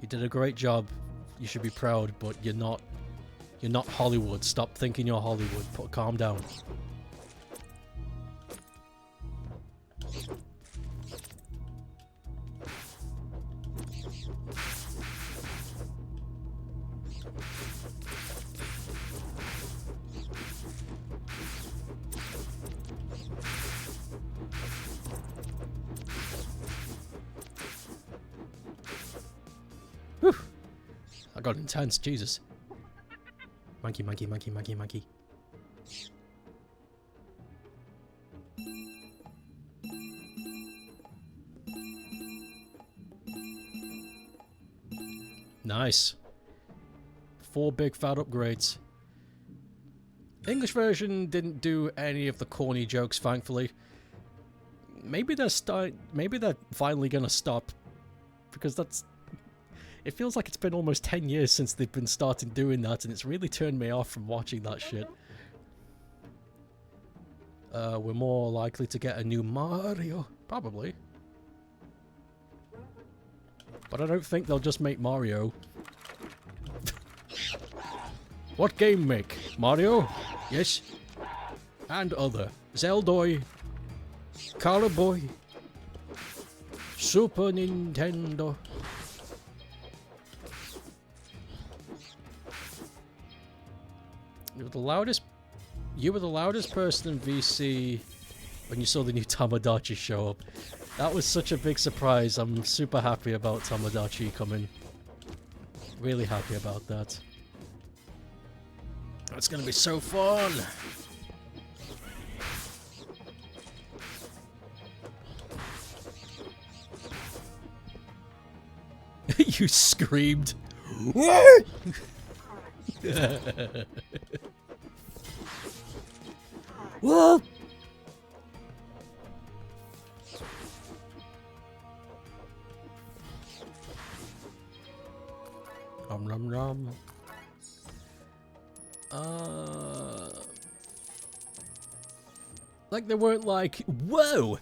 You did a great job. You should be proud, but you're not. You're not Hollywood. Stop thinking you're Hollywood. Calm down. Whew. I got intense, Jesus. Monkey, monkey, monkey, monkey, monkey. Nice. 4 big fat upgrades. English version didn't do any of the corny jokes, thankfully. Maybe they're finally gonna stop, because that's. It feels like it's been almost 10 years since they've been starting doing that, and it's really turned me off from watching that shit. We're more likely to get a new Mario, probably. But I don't think they'll just make Mario. What game make? Mario? Yes. And other. Zeldoy. Caraboy. Super Nintendo. You were the loudest person in VC when you saw the new Tamagotchi show up. That was such a big surprise. I'm super happy about Tamagotchi coming. Really happy about that. It's gonna be so fun! You screamed. Whoa! Nom nom. Like they weren't like, whoa!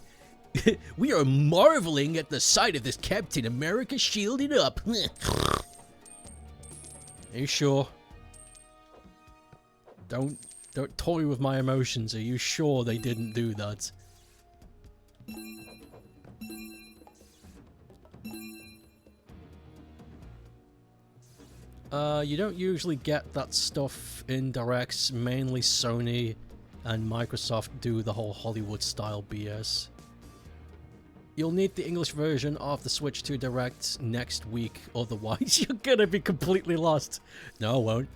We are marveling at the sight of this Captain America shielding up. Are you sure? Don't toy with my emotions. Are you sure they didn't do that? You don't usually get that stuff in directs. Mainly Sony and Microsoft do the whole Hollywood style BS. You'll need the English version of the Switch 2 Direct next week, otherwise you're gonna be completely lost. No, I won't.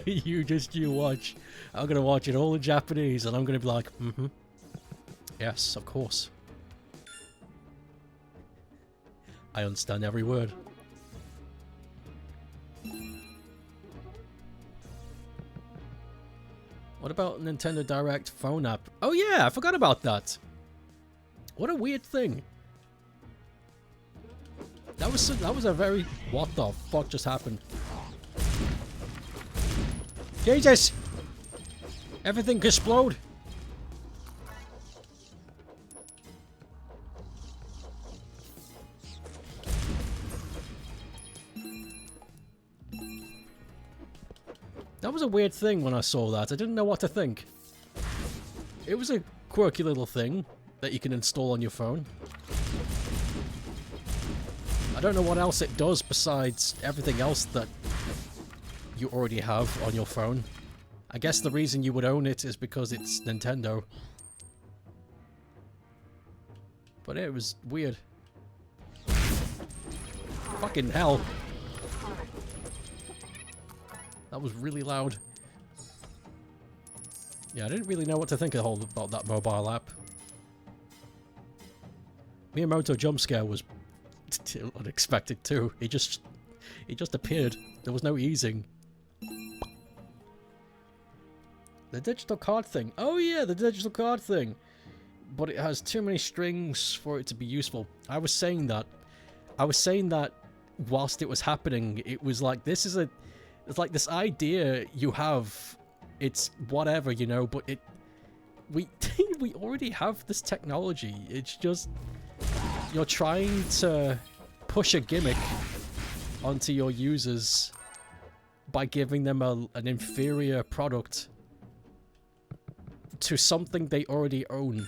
You watch. I'm gonna watch it all in Japanese and I'm gonna be like, mm-hmm. Yes, of course. I understand every word. What about Nintendo Direct phone app? Oh yeah, I forgot about that. What a weird thing. That was a very... What the fuck just happened? Jesus! Everything explode! That was a weird thing when I saw that. I didn't know what to think. It was a quirky little thing that you can install on your phone. I don't know what else it does besides everything else that you already have on your phone. I guess the reason you would own it is because it's Nintendo. But it was weird. Fucking hell. That was really loud. Yeah, I didn't really know what to think about that mobile app. Miyamoto jump scare was unexpected too. He just appeared. There was no easing. The digital card thing. Oh yeah, the digital card thing. But it has too many strings for it to be useful. I was saying that whilst it was happening. It was like, it's like this idea you have. It's whatever, you know, but we already have this technology. It's just, you're trying to push a gimmick onto your users by giving them an inferior product to something they already own,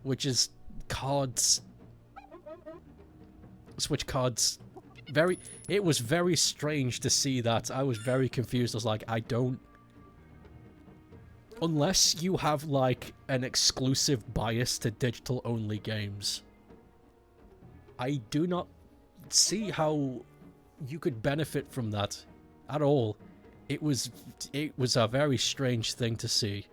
which is cards. Switch cards. It was very strange to see that. I was very confused. I was like, I don't... Unless you have, like, an exclusive bias to digital-only games, I do not see how you could benefit from that at all. It was a very strange thing to see.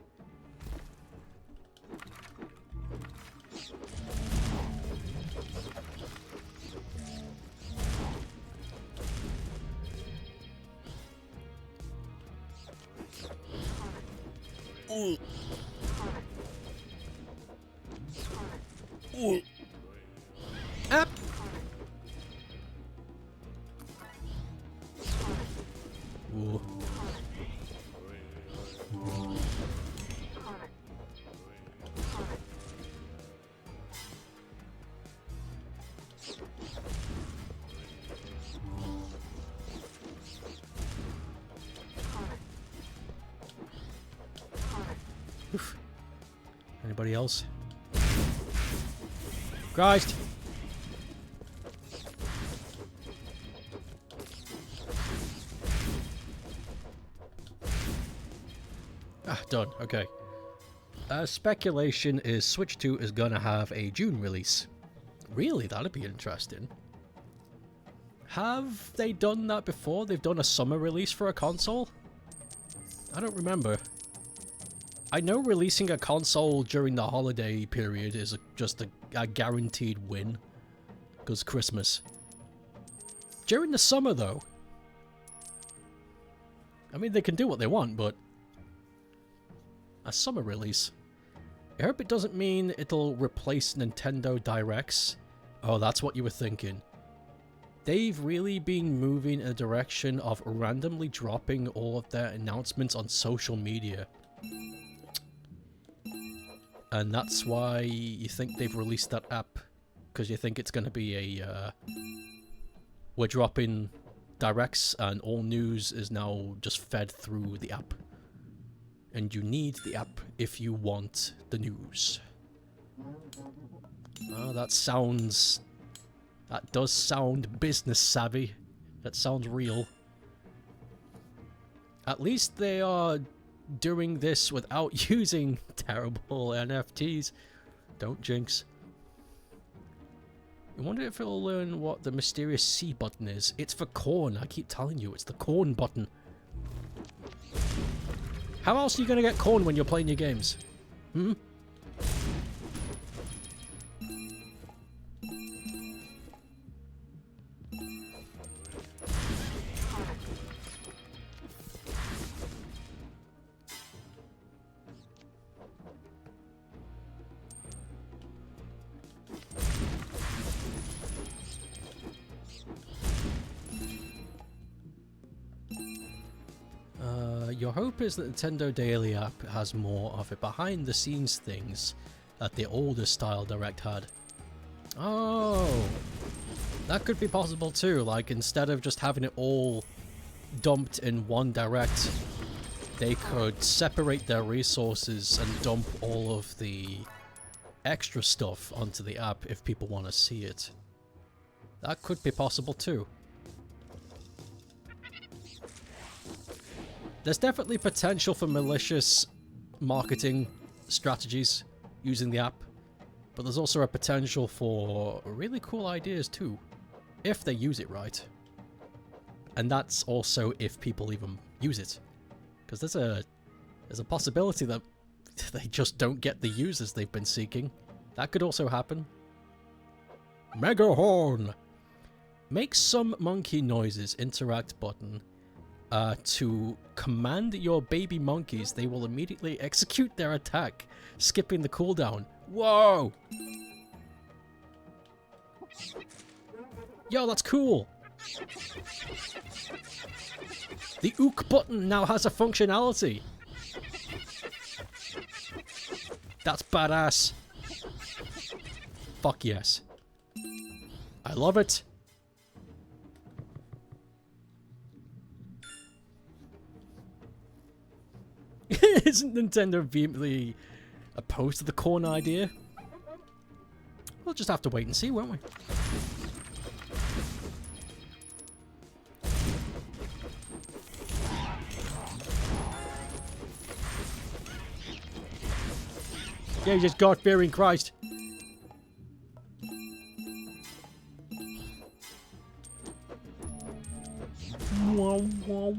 Ooh. Ooh. Up. Ooh. Oof. Anybody else? Christ! Ah, done. Okay. Speculation is Switch 2 is gonna have a June release. Really? That'd be interesting. Have they done that before? They've done a summer release for a console? I don't remember. I know releasing a console during the holiday period is just a guaranteed win. Because Christmas. During the summer, though. I mean, they can do what they want, but... a summer release. I hope it doesn't mean it'll replace Nintendo Directs. Oh, that's what you were thinking. They've really been moving in a direction of randomly dropping all of their announcements on social media. And that's why you think they've released that app. Because you think it's going to be a... we're dropping directs and all news is now just fed through the app. And you need the app if you want the news. Oh, that sounds... that does sound business savvy. That sounds real. At least they are doing this without using terrible NFTs. Don't jinx. I wonder if it'll learn what the mysterious C button is. It's for corn. I keep telling you, it's the corn button. How else are you going to get corn when you're playing your games? Hmm? Your hope is that Nintendo Daily app has more of it behind the scenes things that the older style Direct had. Oh, that could be possible too. Like, instead of just having it all dumped in one Direct, they could separate their resources and dump all of the extra stuff onto the app if people want to see it. That could be possible too. There's definitely potential for malicious marketing strategies using the app, but there's also a potential for really cool ideas too, if they use it right. And that's also if people even use it, because there's a possibility that they just don't get the users they've been seeking. That could also happen. Mega Horn! Make some monkey noises interact button. To command your baby monkeys, they will immediately execute their attack, skipping the cooldown. Whoa! Yo, that's cool! The ook button now has a functionality! That's badass. Fuck yes. I love it. Isn't Nintendo vehemently opposed to the corn idea? We'll just have to wait and see, won't we? Yeah, just God-fearing Christ. Wow, wow.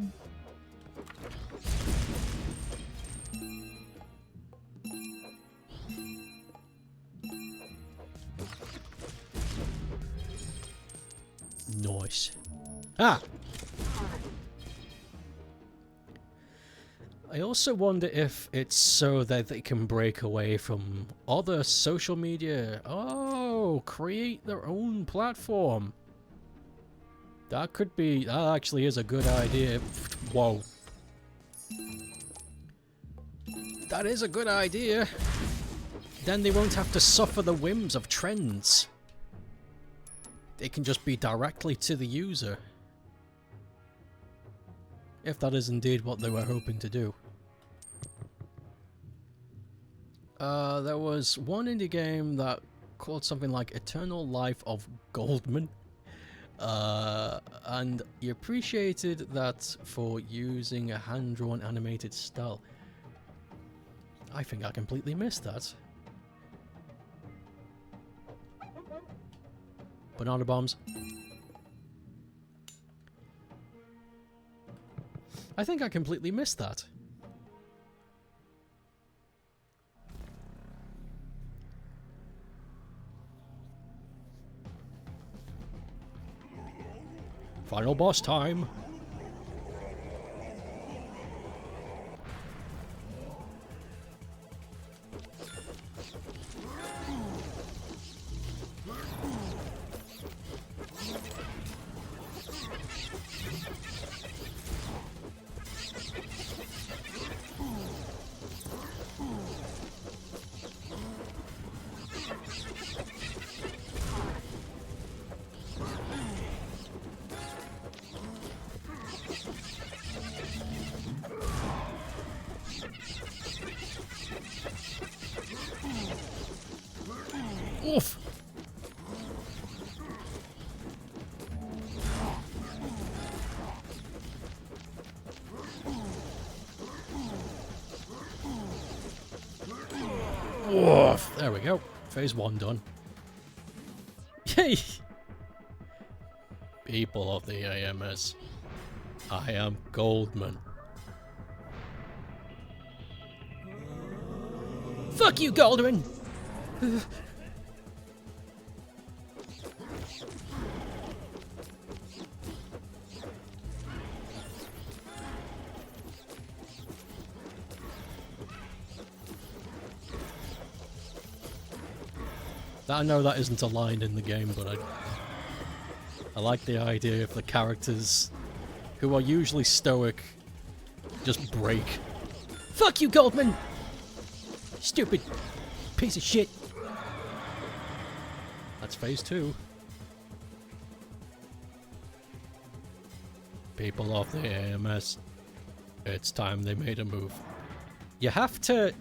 Nice. Ah! I also wonder if it's so that they can break away from other social media. Oh, create their own platform. That could be... That actually is a good idea. Whoa. That is a good idea. Then they won't have to suffer the whims of trends. They can just be directly to the user. If that is indeed what they were hoping to do. There was one indie game that called something like Eternal Life of Goldman. And he appreciated that for using a hand-drawn animated style. I think I completely missed that. Banana bombs. I think I completely missed that. Final boss time. Oof! Oof! There we go. Phase 1 done. Yay! People of the AMS, I am Goldman. Fuck you, Goldman! I know that isn't a line in the game, but I like the idea of the characters who are usually stoic just break. Fuck you, Goldman! Stupid piece of shit. That's phase 2. People of the AMS, it's time they made a move. You have to...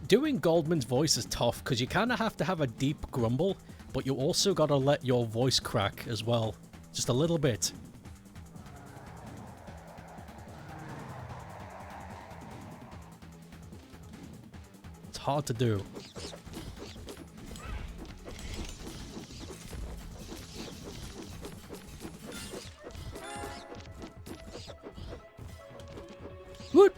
Doing Goldman's voice is tough, because you kind of have to have a deep grumble, but you also gotta let your voice crack as well. Just a little bit. It's hard to do. What?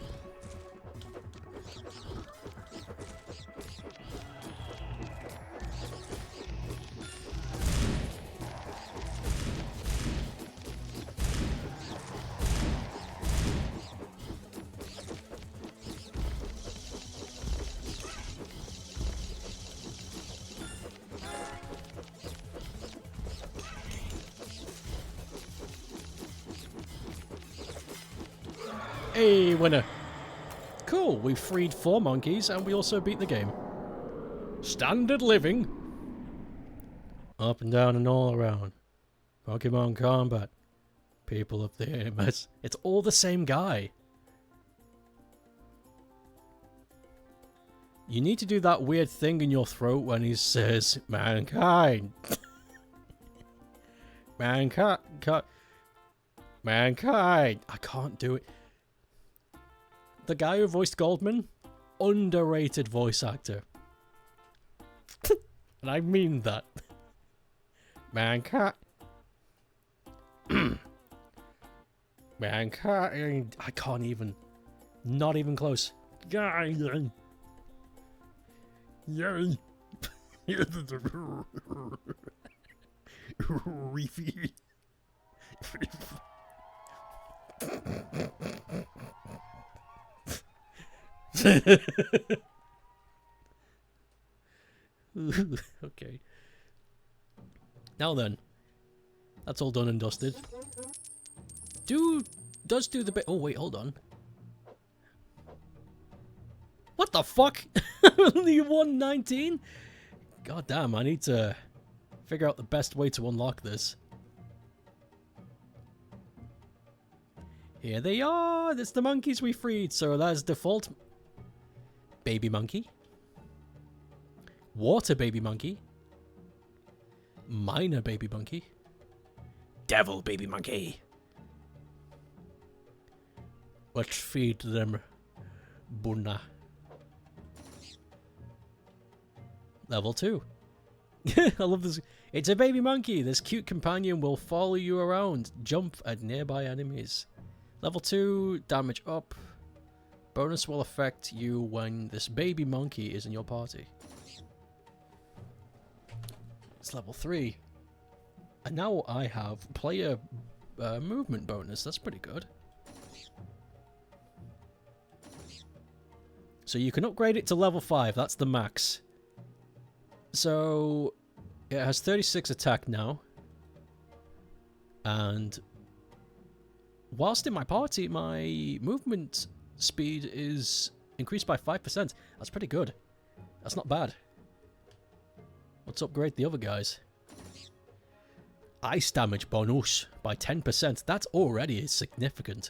Hey, winner. Cool, we freed 4 monkeys and we also beat the game. Standard living. Up and down and all around. Pokemon combat. People of the AMS. It's all the same guy. You need to do that weird thing in your throat when he says, mankind. Mankind. Mankind. I can't do it. The guy who voiced Goldman, underrated voice actor. And I mean that. Mankind. Mankind. I can't even. Not even close. Reefy. Okay. Now then. That's all done and dusted. Does do the bit. Oh, wait, hold on. What the fuck? Only 119? God damn, I need to figure out the best way to unlock this. Here they are! That's the monkeys we freed, so that's default. Baby monkey. Water baby monkey. Minor baby monkey. Devil baby monkey. Let's feed them. Bunna. Level 2. I love this. It's a baby monkey. This cute companion will follow you around. Jump at nearby enemies. Level 2, damage up. Bonus will affect you when this baby monkey is in your party. It's level 3. And now I have player movement bonus. That's pretty good. So you can upgrade it to level 5. That's the max. So it has 36 attack now. And whilst in my party, my movement speed is increased by 5%. That's pretty good. That's not bad. Let's upgrade the other guys. Ice damage bonus by 10%. That's already significant.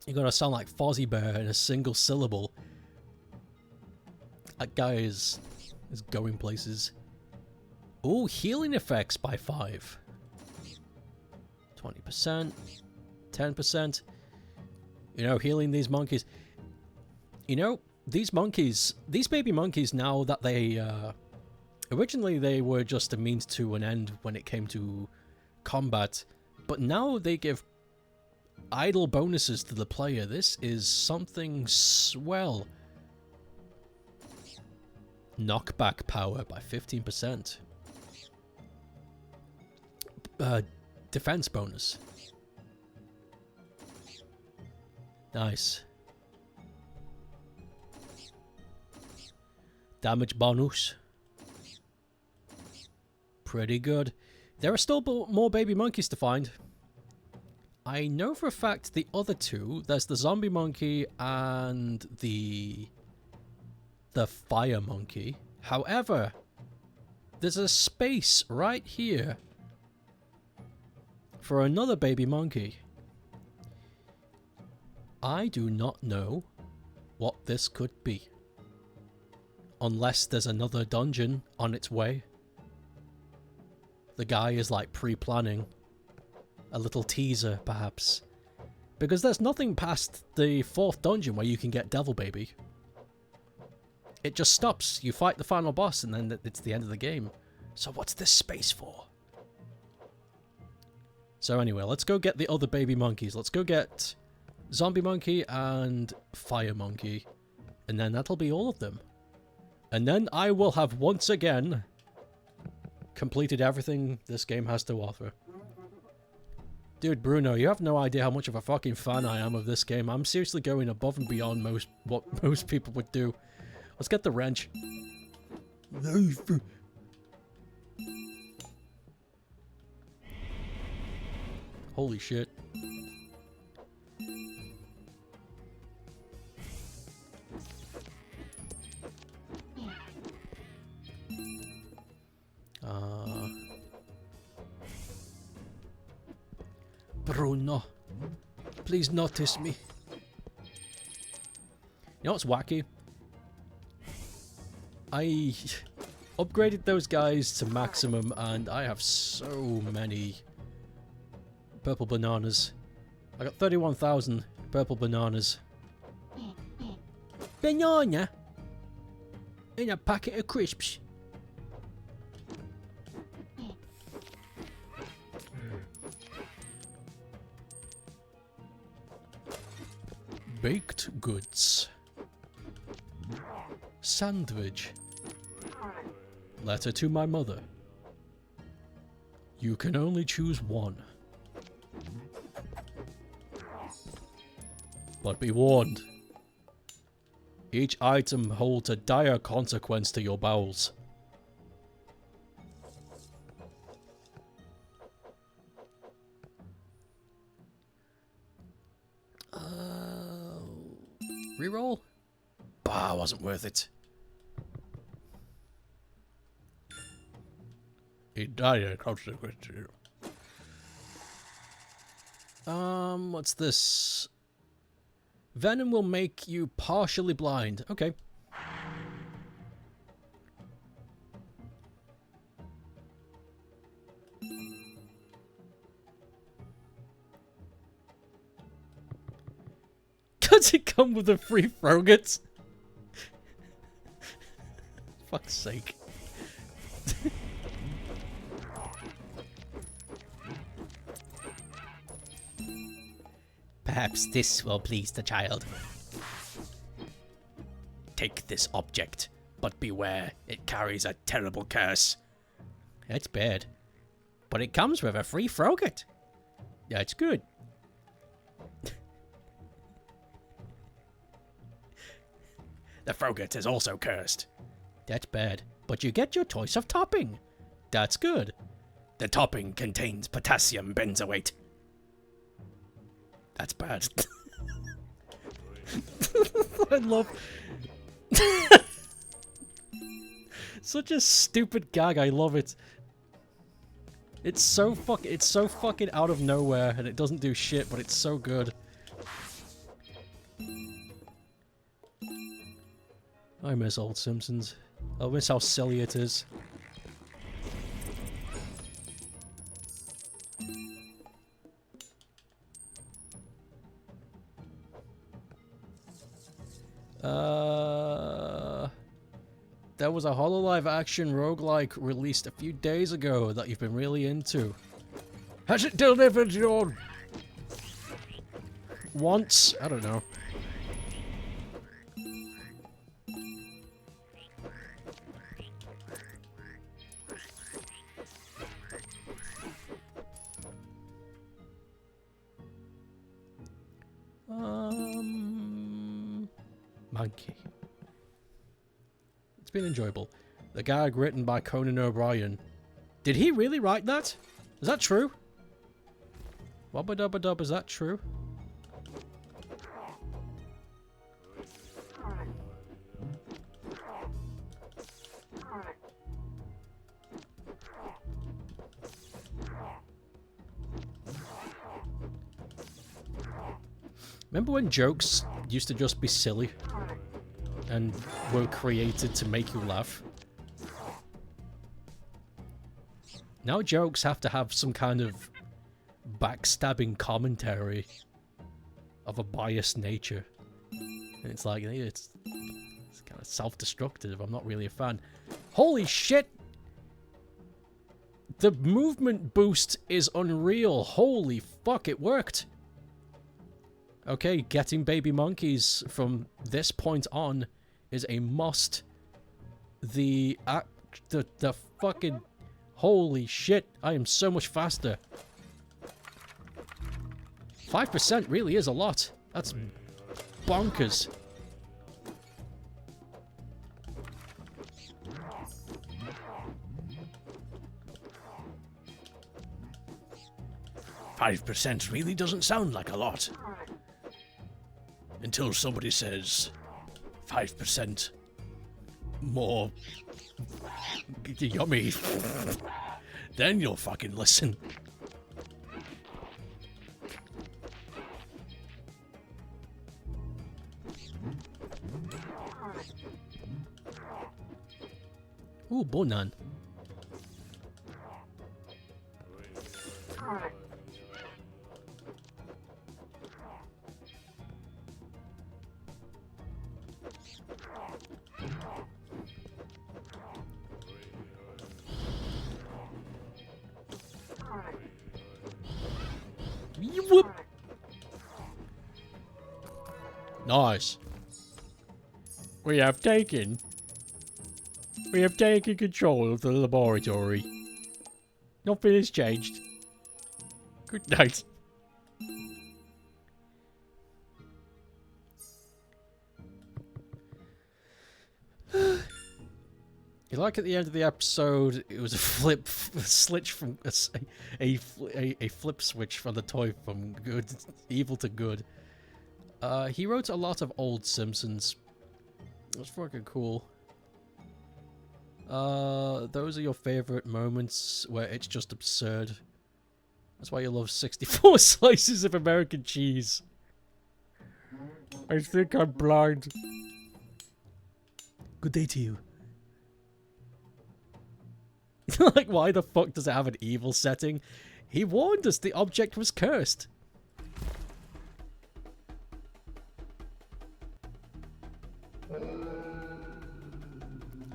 You're gonna sound like Fozzie Bear in a single syllable. That guy is going places. Oh, healing effects by 5. 20%. 10%. You know, healing these monkeys. You know, these monkeys, these baby monkeys, now that they, originally they were just a means to an end when it came to combat, but now they give idle bonuses to the player. This is something swell. Knockback power by 15%. Defense bonus. Nice. Damage bonus. Pretty good. There are still more baby monkeys to find. I know for a fact the other two, there's the zombie monkey and the fire monkey. However, there's a space right here for another baby monkey. I do not know what this could be. Unless there's another dungeon on its way. The guy is like pre-planning. A little teaser, perhaps. Because there's nothing past the 4th dungeon where you can get Devil Baby. It just stops. You fight the final boss and then it's the end of the game. So what's this space for? So anyway, let's go get the other baby monkeys. Let's go get Zombie Monkey and Fire Monkey. And then that'll be all of them. And then I will have once again completed everything this game has to offer. Dude, Bruno, you have no idea how much of a fucking fan I am of this game. I'm seriously going above and beyond what most people would do. Let's get the wrench. Holy shit. Bruno, please notice me. You know what's wacky? I upgraded those guys to maximum and I have so many purple bananas. I got 31,000 purple bananas. Banana in a packet of crisps. Baked goods. Sandwich. Letter to my mother. You can only choose one. But be warned. Each item holds a dire consequence to your bowels. Reroll? Bah, wasn't worth it. A dire consequence. What's this? Venom will make you partially blind. Okay. Does it come with a free Froggets? Fuck's sake. Perhaps this will please the child. Take this object, but beware, it carries a terrible curse. It's bad. But it comes with a free Froggit. That's good. The Froggit is also cursed. That's bad. But you get your choice of topping. That's good. The topping contains potassium benzoate. That's bad. I love... Such a stupid gag, I love it. It's so fucking out of nowhere and it doesn't do shit, but it's so good. I miss old Simpsons. I miss how silly it is. There was a Hololive action roguelike released a few days ago that you've been really into. Has it delivered your... wants? I don't know. Monkey. It's been enjoyable. The gag written by Conan O'Brien. Did he really write that? Is that true? Wubba dubba dub, is that true? Remember when jokes used to just be silly and were created to make you laugh? Now jokes have to have some kind of backstabbing commentary of a biased nature. And it's like, it's kind of self-destructive. I'm not really a fan. Holy shit! The movement boost is unreal. Holy fuck, it worked. Okay, getting baby monkeys from this point on is a must. The fucking... Holy shit, I am so much faster. 5% really is a lot. That's bonkers. "5% really doesn't sound like a lot. Until somebody says 5% more yummy. Then you'll fucking listen." Ooh, Bonan. Whoop. Nice. We have taken control of the laboratory. Nothing has changed. Good night. You like at the end of the episode, it was a switch from a flip switch from the toy from evil to good. He wrote a lot of old Simpsons. That's fucking cool. Those are your favorite moments where it's just absurd. That's why you love 64 slices of American cheese. I think I'm blind. Good day to you. Like, why the fuck does it have an evil setting? He warned us the object was cursed.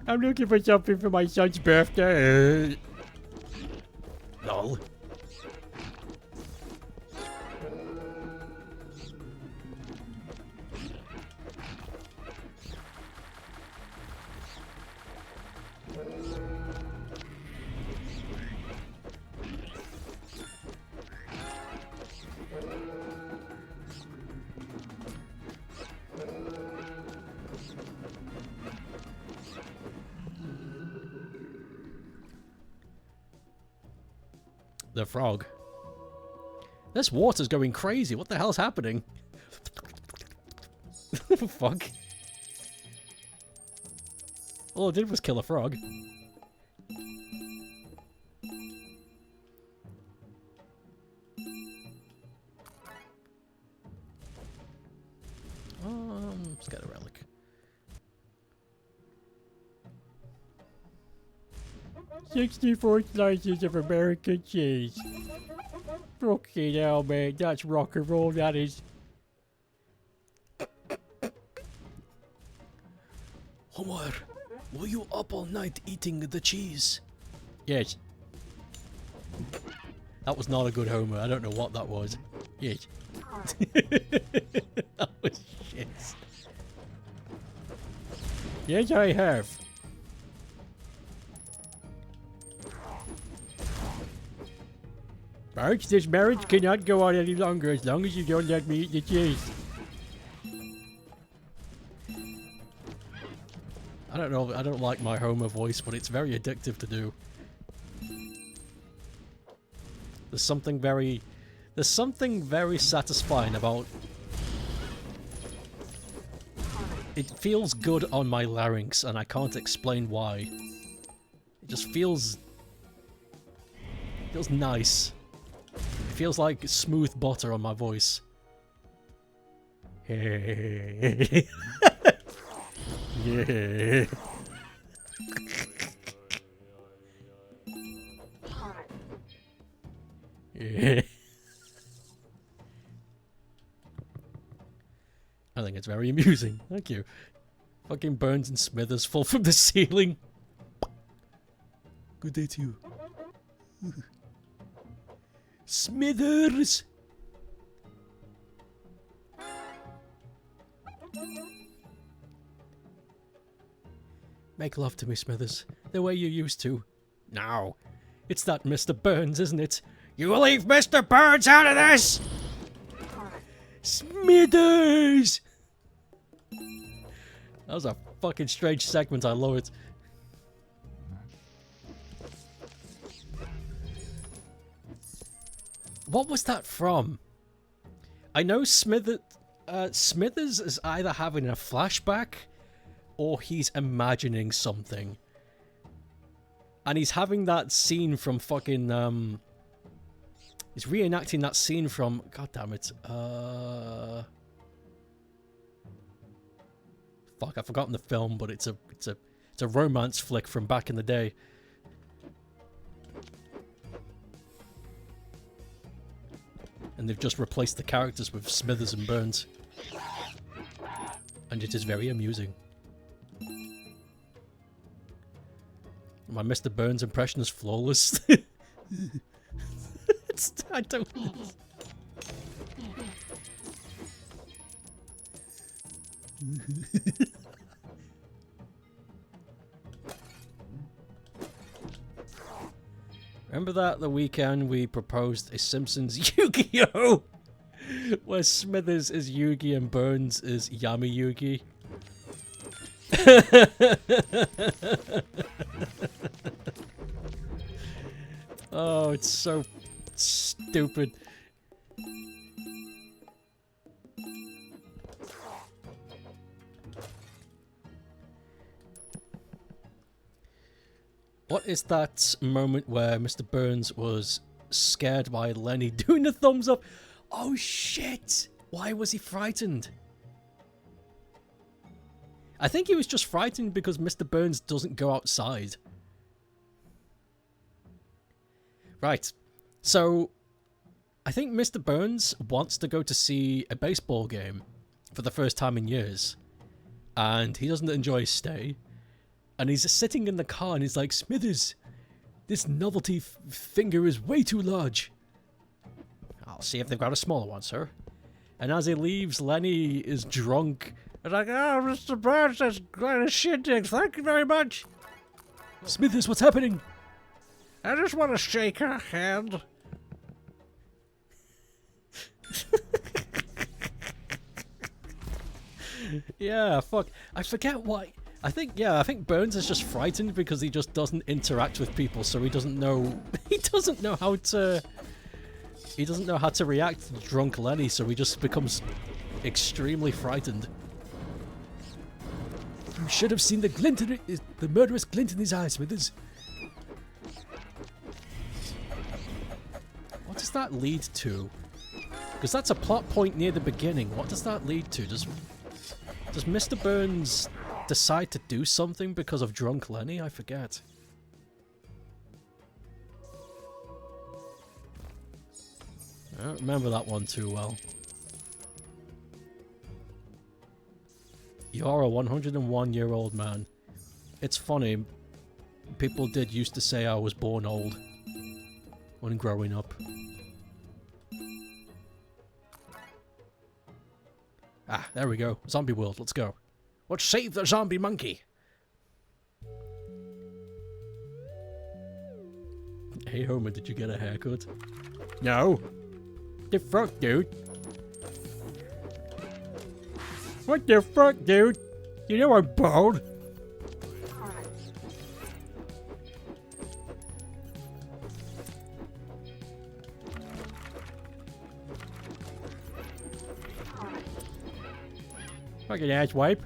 I'm looking for something for my son's birthday. Lol. The frog. This water's going crazy. What the hell's happening? Fuck. All I did was kill a frog. Let's get a relic. "64 slices of American cheese." Fucking hell, man. That's rock and roll, that is. Homer, were you up all night eating the cheese? Yes. That was not a good Homer. I don't know what that was. Yes. That was shit. Yes, I have. Marge, this marriage cannot go on any longer as long as you don't let me eat the cheese. I don't know, I don't like my Homer voice, but it's very addictive to do. There's something very satisfying about... It feels good on my larynx, and I can't explain why. It just feels nice. It feels like smooth butter on my voice. Yeah. Yeah. Yeah. I think it's very amusing. Thank you. Fucking Burns and Smithers fall from the ceiling. Good day to you. Smithers! Make love to me, Smithers. The way you used to. No. It's that Mr. Burns, isn't it? You leave Mr. Burns out of this! Smithers! That was a fucking strange segment, I love it. What was that from? I know Smithers is either having a flashback or he's imagining something. And he's having that scene from fucking, he's reenacting that scene from, god damn it, fuck, I've forgotten the film, but it's It's a romance flick from back in the day. And they've just replaced the characters with Smithers and Burns. And it is very amusing. My Mr. Burns impression is flawless. I don't... Remember that the weekend we proposed a Simpsons Yu-Gi-Oh! Where Smithers is Yugi and Burns is Yami Yugi. Oh, it's so stupid. What is that moment where Mr. Burns was scared by Lenny doing the thumbs up? Oh shit! Why was he frightened? I think he was just frightened because Mr. Burns doesn't go outside. Right. So, I think Mr. Burns wants to go to see a baseball game for the first time in years. And he doesn't enjoy his stay. And he's sitting in the car and he's like, Smithers, this novelty finger is way too large. I'll see if they've got a smaller one, sir. And as he leaves, Lenny is drunk. It's like, oh, Mr. Burns, that's quite a shindig. Thank you very much. Smithers, what's happening? I just want to shake her hand. Yeah, fuck. I forget why. I think Burns is just frightened because he just doesn't interact with people, so he doesn't know how to react to drunk Lenny, so he just becomes extremely frightened. You should have seen the glint in it, the murderous glint in his eyes, Smithers. What does that lead to? Because that's a plot point near the beginning. What does that lead to? Does Mr. Burns decide to do something because of drunk Lenny? I forget. I don't remember that one too well. You're a 101-year-old man. It's funny, people did used to say I was born old when growing up. Ah, there we go. Zombie world, let's go. Let's save the zombie monkey! Hey Homer, did you get a haircut? No! The fuck, dude? What the fuck, dude? You know I'm bald! Fucking asswipe.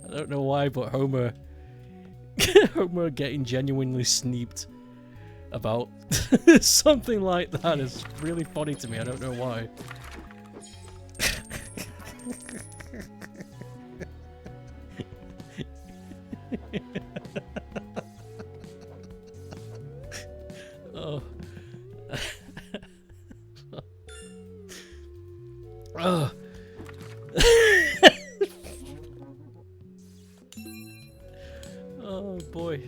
I don't know why, but Homer getting genuinely sneaped about something like that is really funny to me. I don't know why. Oh. Oh. Oh boy.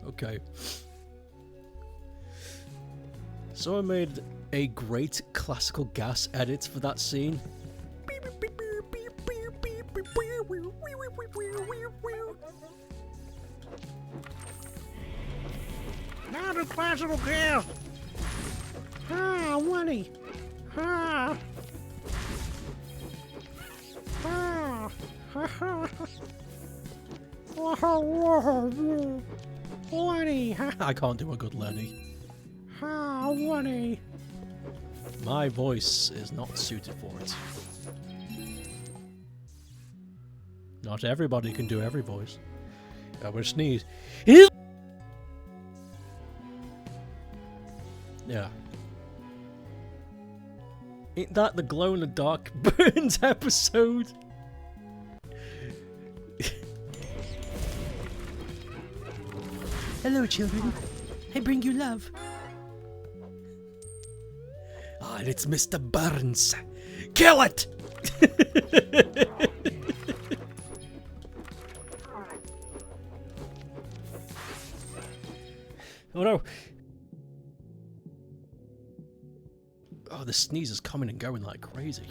Okay. So I made a great classical gas edit for that scene. Now the classical gas. Ah, Winnie. Ah. Ah. Lenny. I can't do a good Lenny. Ah, Wunny. My voice is not suited for it. Not everybody can do every voice. I will sneeze. Yeah. Ain't that the glow in the dark burns episode? Hello, children. I bring you love. Ah, and it's Mr. Burns. Kill it! Oh no. Oh, the sneeze is coming and going like crazy.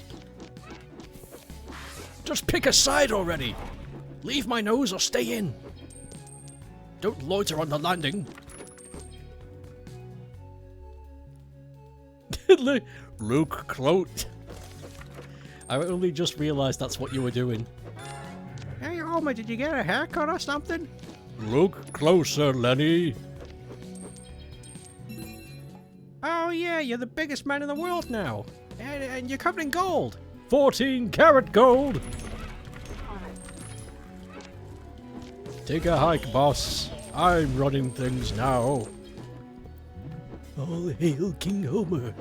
Just pick a side already! Leave my nose or stay in! Don't loiter on the landing! Luke close. I only just realised that's what you were doing. Hey Homer, did you get a haircut or something? Look closer, Lenny. Oh yeah, you're the biggest man in the world now. And you're covered in gold. 14 karat gold. Take a hike, boss. I'm running things now. All hail King Homer.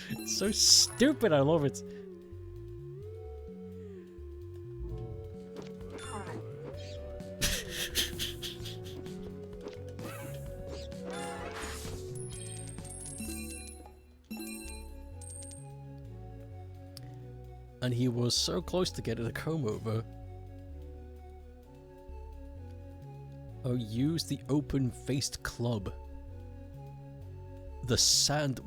It's so stupid, I love it. And he was so close to getting a comb over. Oh, use the open-faced club. The sand...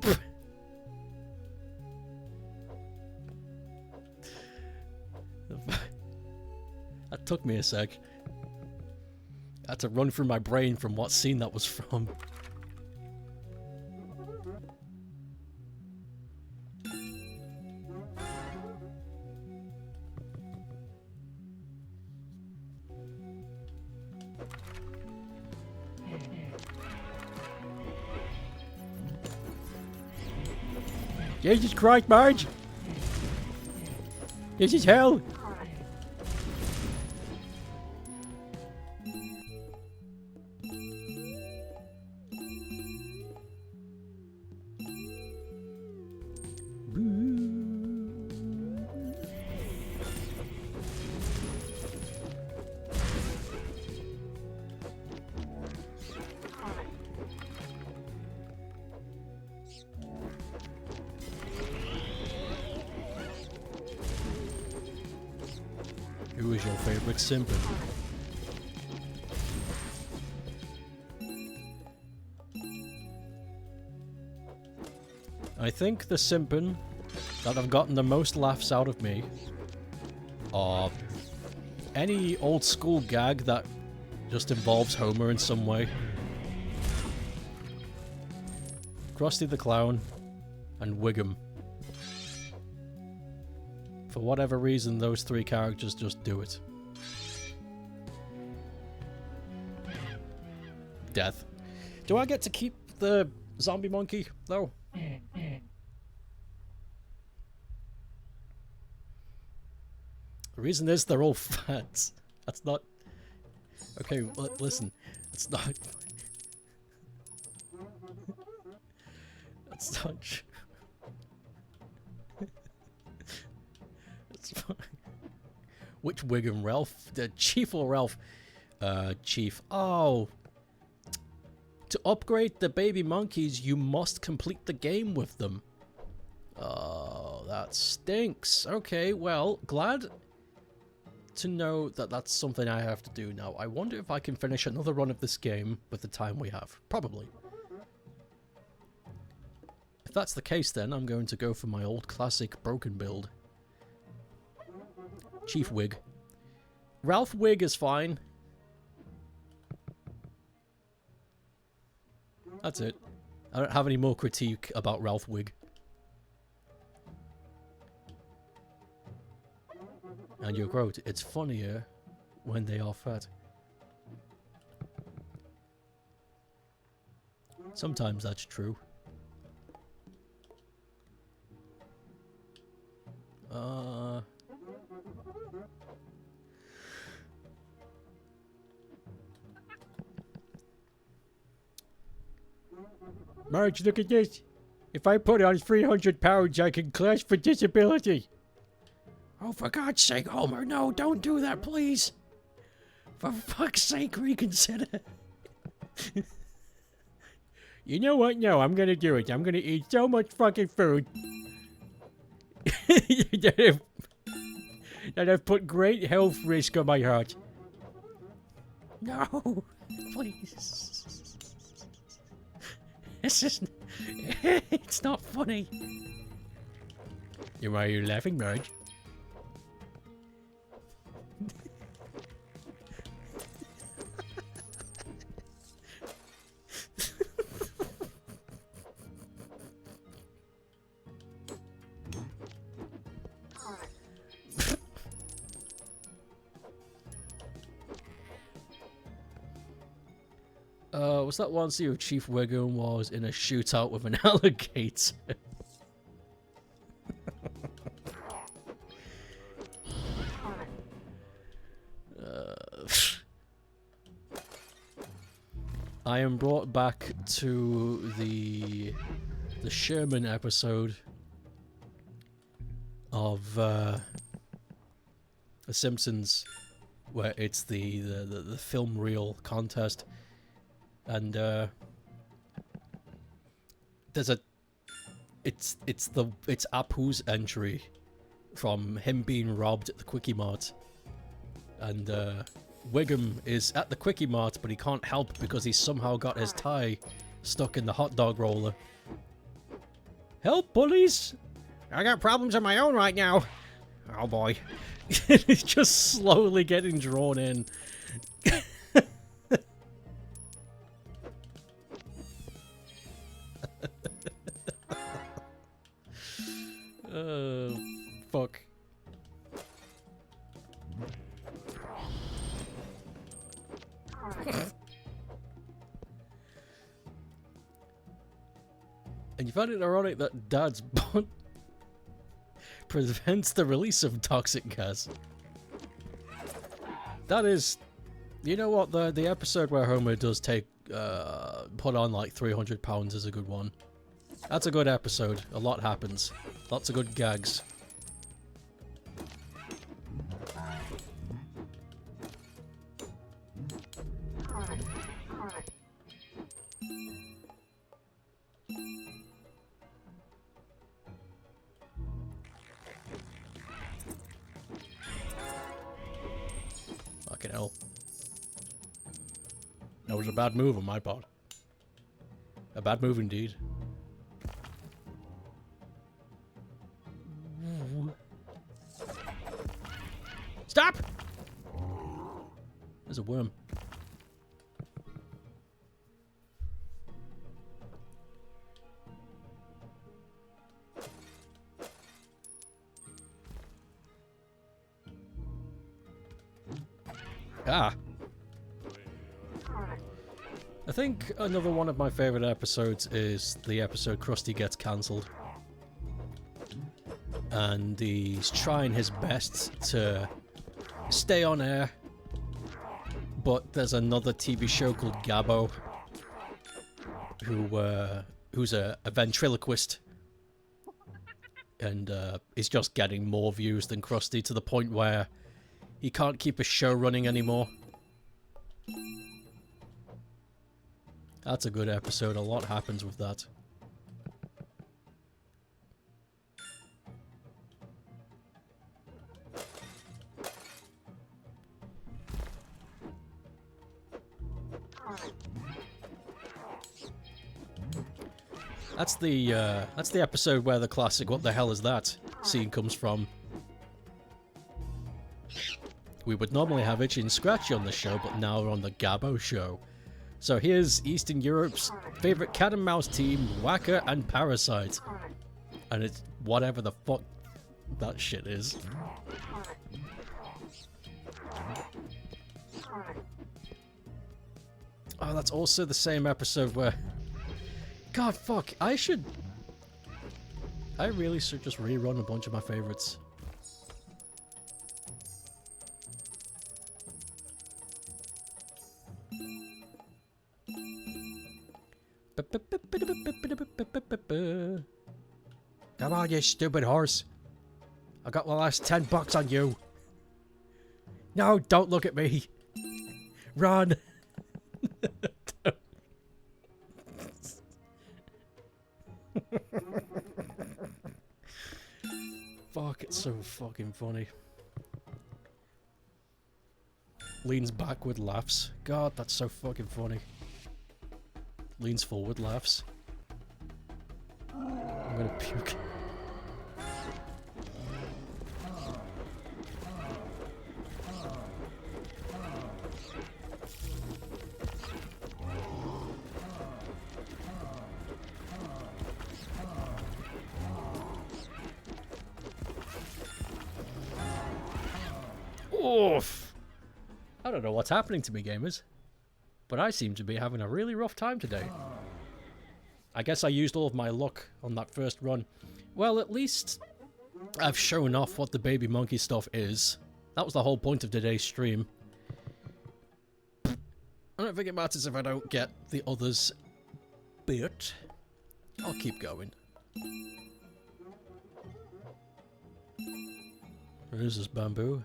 That took me a sec. I had to run through my brain from what scene that was from. Jesus Christ, Marge! This is hell! Who is your favorite simpin? I think the simpin that have gotten the most laughs out of me are any old school gag that just involves Homer in some way. Krusty the Clown and Wiggum. For whatever reason, those three characters just do it. Death. Do I get to keep the zombie monkey, though? The reason is they're all fat. That's not... Okay, listen. That's not... That's not true. That's fine. Which Wiggum? Ralph? The Chief or Ralph? Chief. Oh. To upgrade the baby monkeys, you must complete the game with them. Oh, that stinks. Okay, well, glad to know that that's something I have to do now. I wonder if I can finish another run of this game with the time we have. Probably. If that's the case, then I'm going to go for my old classic broken build. Chief Wig. Ralph Wig is fine. That's it. I don't have any more critique about Ralph Wig. And you're quote, it's funnier when they are fat. Sometimes that's true. Marge, look at this. If I put on 300 pounds, I can class for disability. Oh, for God's sake, Homer, no, don't do that, please. For fuck's sake, reconsider. You know what? No, I'm gonna do it. I'm gonna eat so much fucking food that I've put great health risk on my heart. No, please. This is... It's not funny. Why are you laughing, Marge? Was that one scene where Chief Wiggum was in a shootout with an alligator? I am brought back to the Sherman episode of The Simpsons, where it's the film reel contest. And there's it's Apu's entry from him being robbed at the Quickie Mart, and Wiggum is at the Quickie Mart, but he can't help because he's somehow got his tie stuck in the hot dog roller. Help, bullies! I got problems of my own right now. Oh boy, he's just slowly getting drawn in. Fuck. And you find it ironic that Dad's bond prevents the release of toxic gas. That is, you know what, the episode where Homer does take put on like 300 pounds is a good one. That's a good episode. A lot happens. Lots of good gags. Fucking hell. That was a bad move on my part. A bad move indeed. Stop! There's a worm. Ah. I think another one of my favorite episodes is the episode Krusty Gets Cancelled. And he's trying his best to stay on air, but there's another TV show called Gabbo who's a ventriloquist, and is just getting more views than Krusty, to the point where he can't keep a show running anymore. That's a good episode. A lot happens with that. That's the episode where the classic "What the hell is that?" scene comes from. We would normally have Itchy and Scratchy on the show, but now we're on the Gabbo show. So here's Eastern Europe's favorite cat and mouse team, Whacker and Parasite. And it's whatever the fuck that shit is. Oh, that's also the same episode where God, fuck. I really should just rerun a bunch of my favorites. Come on, you stupid horse. I got the last $10 on you. No, don't look at me. Run. Fuck, it's so fucking funny. Leans backward, laughs. God, that's so fucking funny. Leans forward, laughs. I'm gonna puke. Oof! I don't know what's happening to me, gamers, but I seem to be having a really rough time today. I guess I used all of my luck on that first run. Well, at least I've shown off what the baby monkey stuff is. That was the whole point of today's stream. I don't think it matters if I don't get the others, but I'll keep going. Where is this bamboo?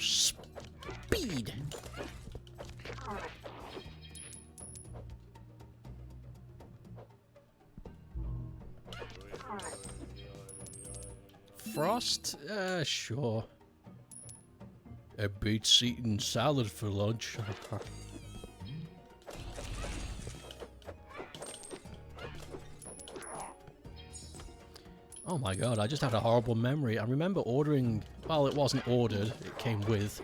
Speed. Frost? Sure. A beets eating salad for lunch. Oh my god, I just had a horrible memory. I remember ordering, well, it wasn't ordered, it came with,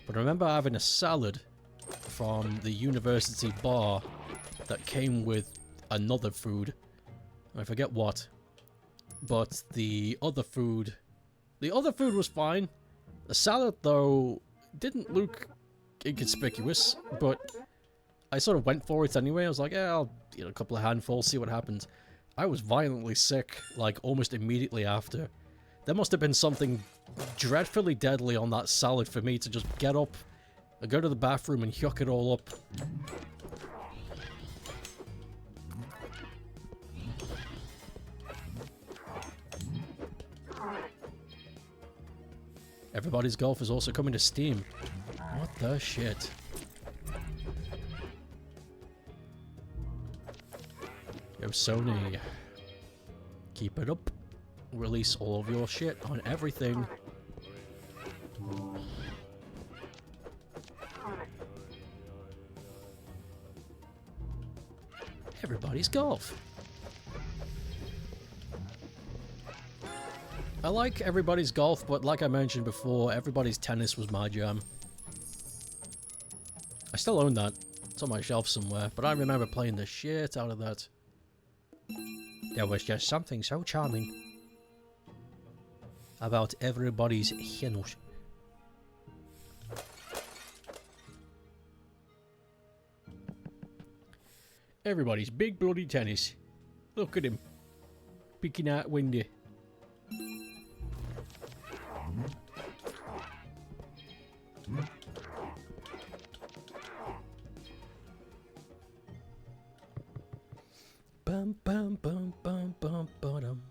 but I remember having a salad from the university bar that came with another food. I forget what. But the other food was fine. The salad, though, didn't look inconspicuous, but I sort of went for it anyway. I was like, yeah, I'll eat a couple of handfuls, see what happens. I was violently sick, like, almost immediately after. There must have been something dreadfully deadly on that salad for me to just get up and go to the bathroom and yuck it all up. Everybody's Golf is also coming to Steam. What the shit? Yo, Sony. Keep it up. Release all of your shit on everything. Everybody's Golf. I like Everybody's Golf, but like I mentioned before, Everybody's Tennis was my jam. I still own that. It's on my shelf somewhere, but I remember playing the shit out of that. There was just something so charming about Everybody's Tennis. Everybody's big bloody tennis. Look at him. Picking out windy. Bum bum bum bum bum bum.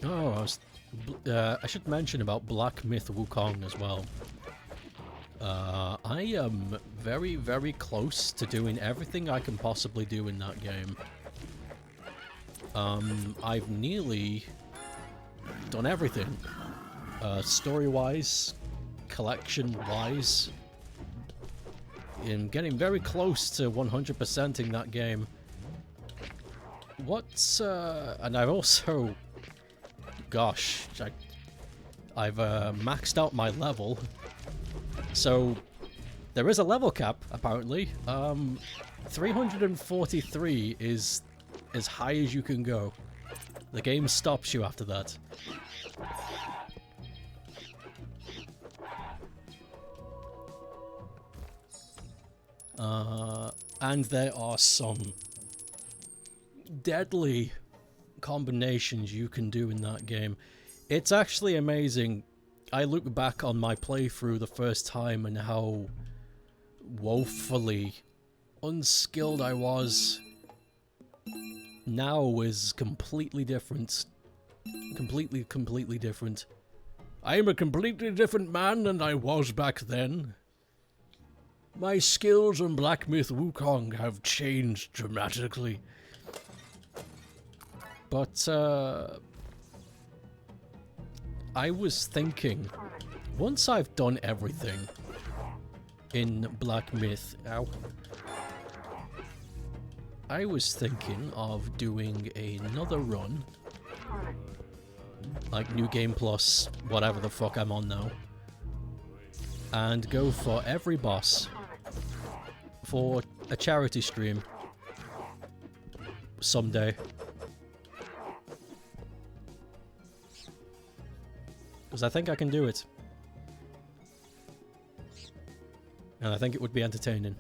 Oh, I should mention about Black Myth Wukong as well. I am very, very close to doing everything I can possibly do in that game. I've nearly done everything. Story-wise, collection-wise. am getting very close to 100%ing that game. What's and I've also, gosh, I've maxed out my level, so there is a level cap apparently. 343 is as high as you can go. The game stops you after that. And there are some deadly combinations you can do in that game. It's actually amazing. I look back on my playthrough the first time and how woefully unskilled I was. Now is completely different. Completely different. I am a completely different man than I was back then. My skills on Black Myth Wukong have changed dramatically. But, I was thinking, once I've done everything in Black Myth, I was thinking of doing another run, like New Game Plus, whatever the fuck I'm on now, and go for every boss for a charity stream someday. Because I think I can do it. And I think it would be entertaining.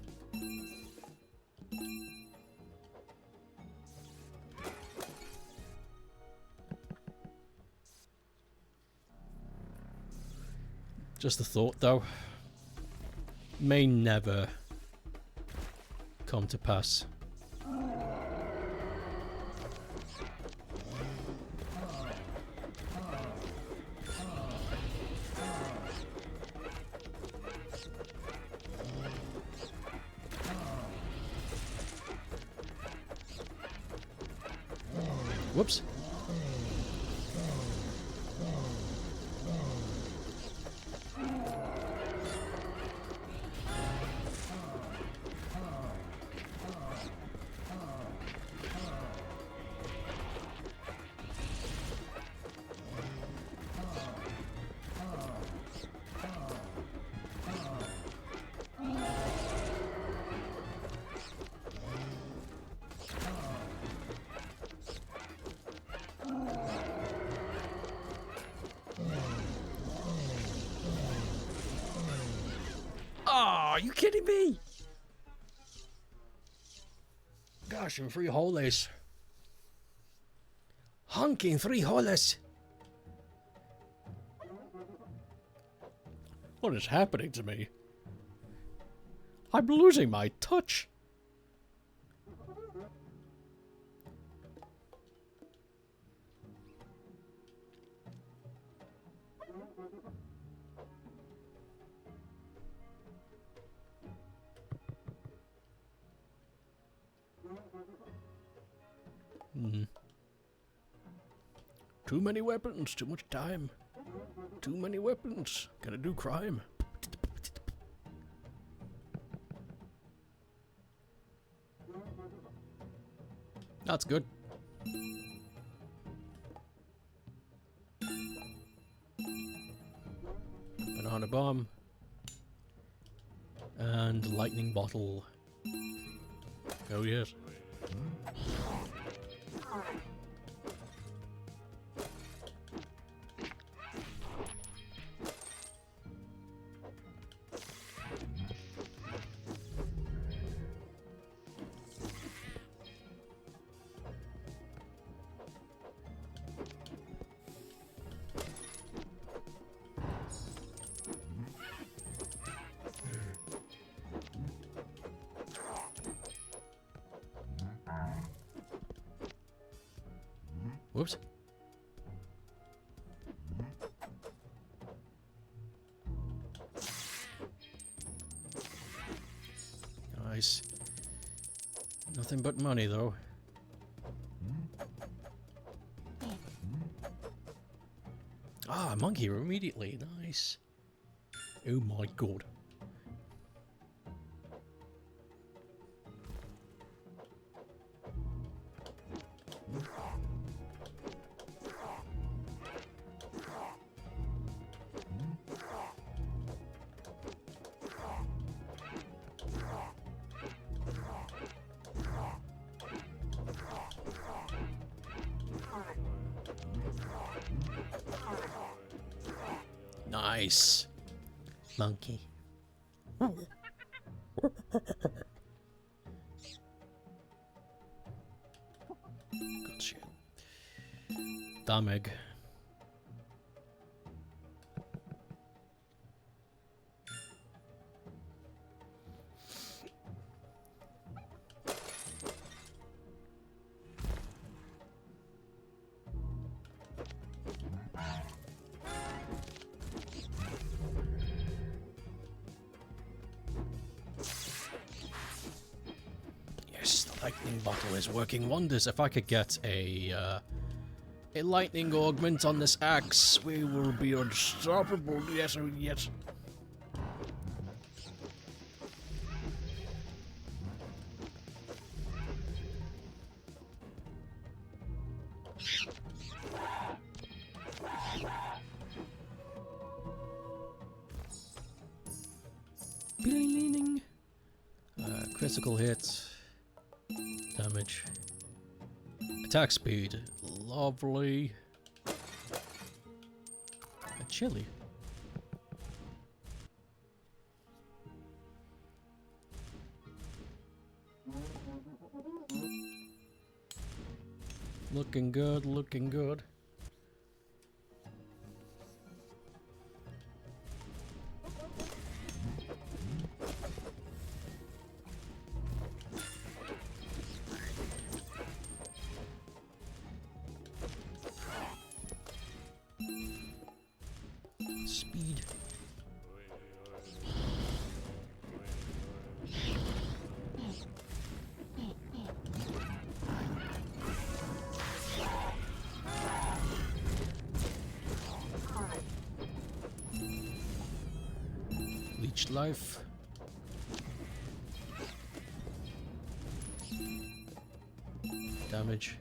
Just a thought, though. May never come to pass. Whoops. Are you kidding me? Gosh, in 3 holes. Honking 3 holes. What is happening to me? I'm losing my touch. Too many weapons, too much time. Too many weapons, gotta do crime. That's good. Banana bomb. And lightning bottle. Oh yes. Whoops. Nice. Nothing but money, though. Ah, a monkey immediately. Nice. Oh my god. Nice. Monkey. Good shit. Damn egg. Lightning bottle is working wonders. If I could get a lightning augment on this axe, we will be unstoppable. Yes, oh yes. Critical hit. Damage. Attack speed. Lovely. A chili. Looking good, looking good. Speed. Leech life. Damage.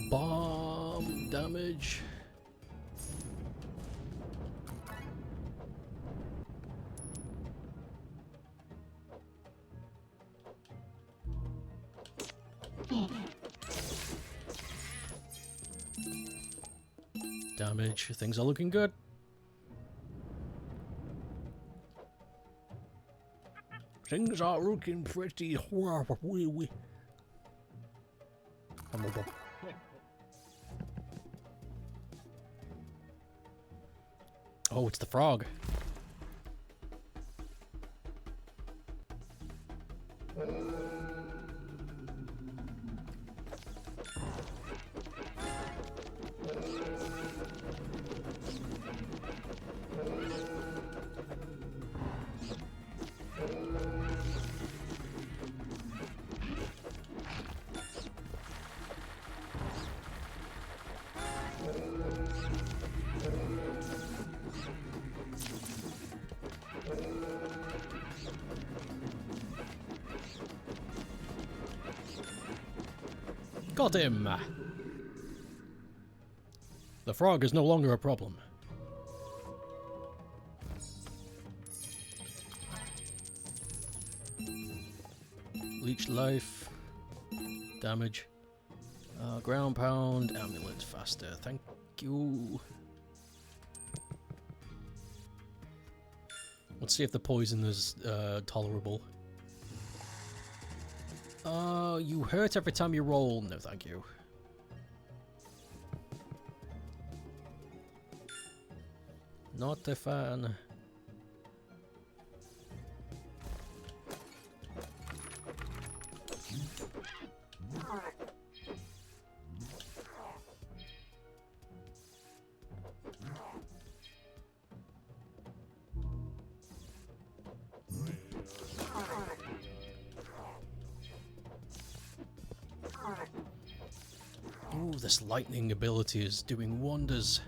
Bomb damage. Damage. Things are looking good. Things are looking pretty. Oh, it's the frog. Got him! The frog is no longer a problem. Leech life. Damage. Ground pound. Amulet faster. Thank you. Let's see if the poison is tolerable. You hurt every time you roll. No, thank you. Not a fan. Ooh, this lightning ability is doing wonders.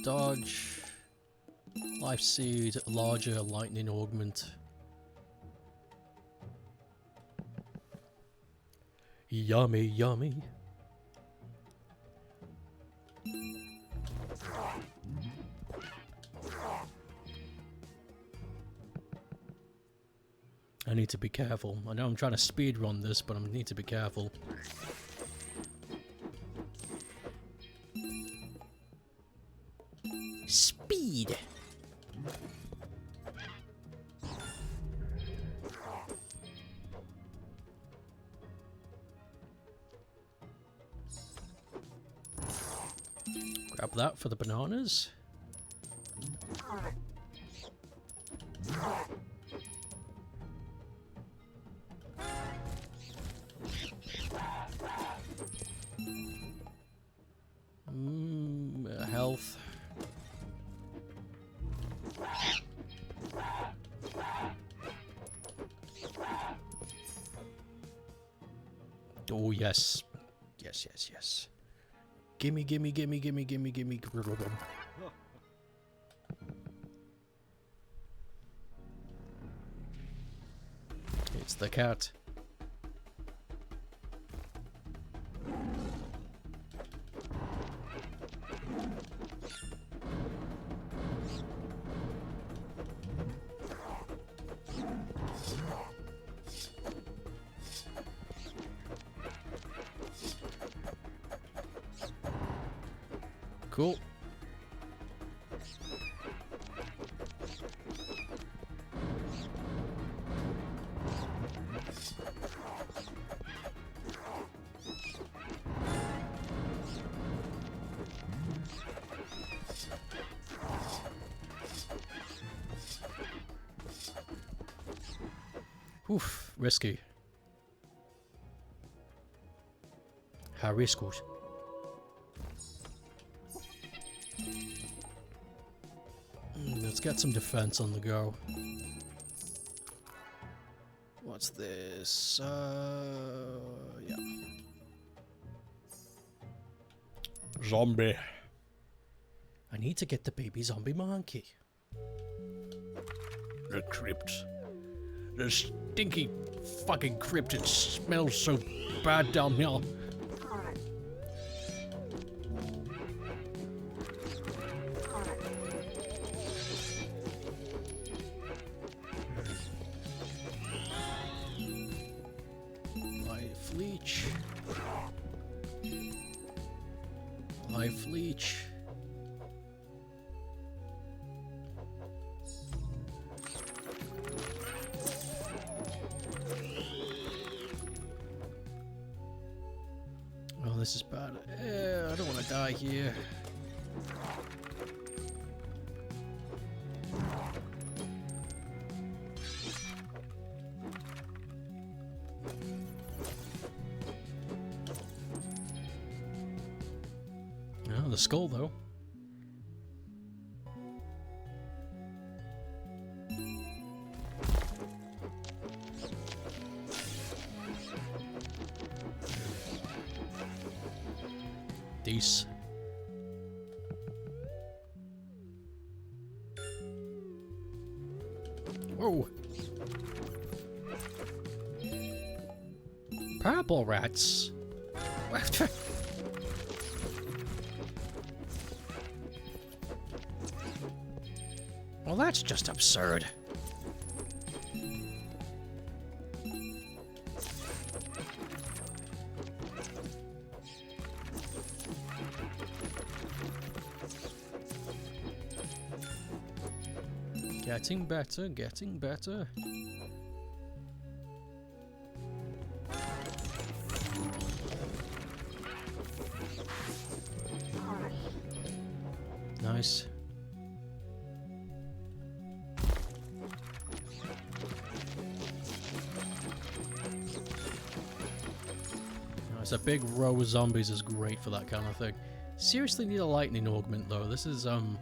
Dodge. Life Seed, larger lightning augment. Yummy, yummy. I need to be careful. I know I'm trying to speed run this, but I need to be careful. Speed! Grab that for the bananas. Health. Oh, yes. Yes, yes, yes. Gimme, gimme, gimme, gimme, gimme, gimme. It's the cat. Cool. Oof, risky. How risky. Let's get some defense on the go. What's this? Yeah. Zombie. I need to get the baby zombie monkey. The crypt. The stinky fucking crypt. It smells so bad down here. Life leech. Oh, this is bad. I don't want to die here. The skull, though. These. Whoa. Purple rats. Well, that's just absurd. Getting better, getting better. Nice. A big row of zombies is great for that kind of thing. Seriously need a lightning augment though. This is kind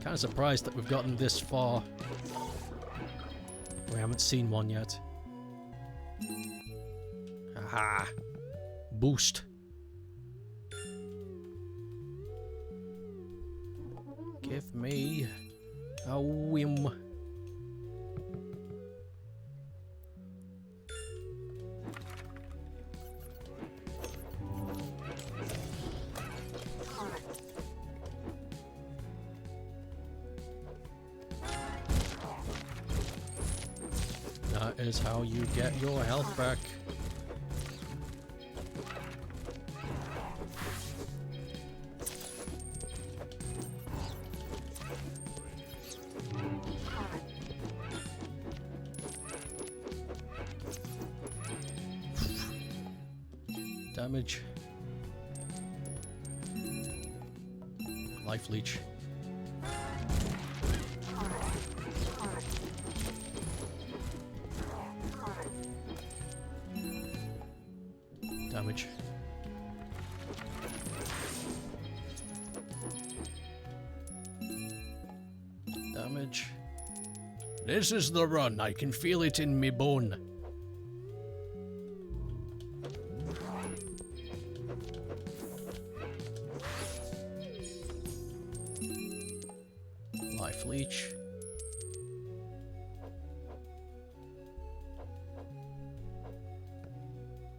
of surprised that we've gotten this far. We haven't seen one yet. Aha! Boost. Give me a whim. That is how you get your health back. Damage. Life leech. Damage. Damage. This is the run. I can feel it in me bone. Life leech.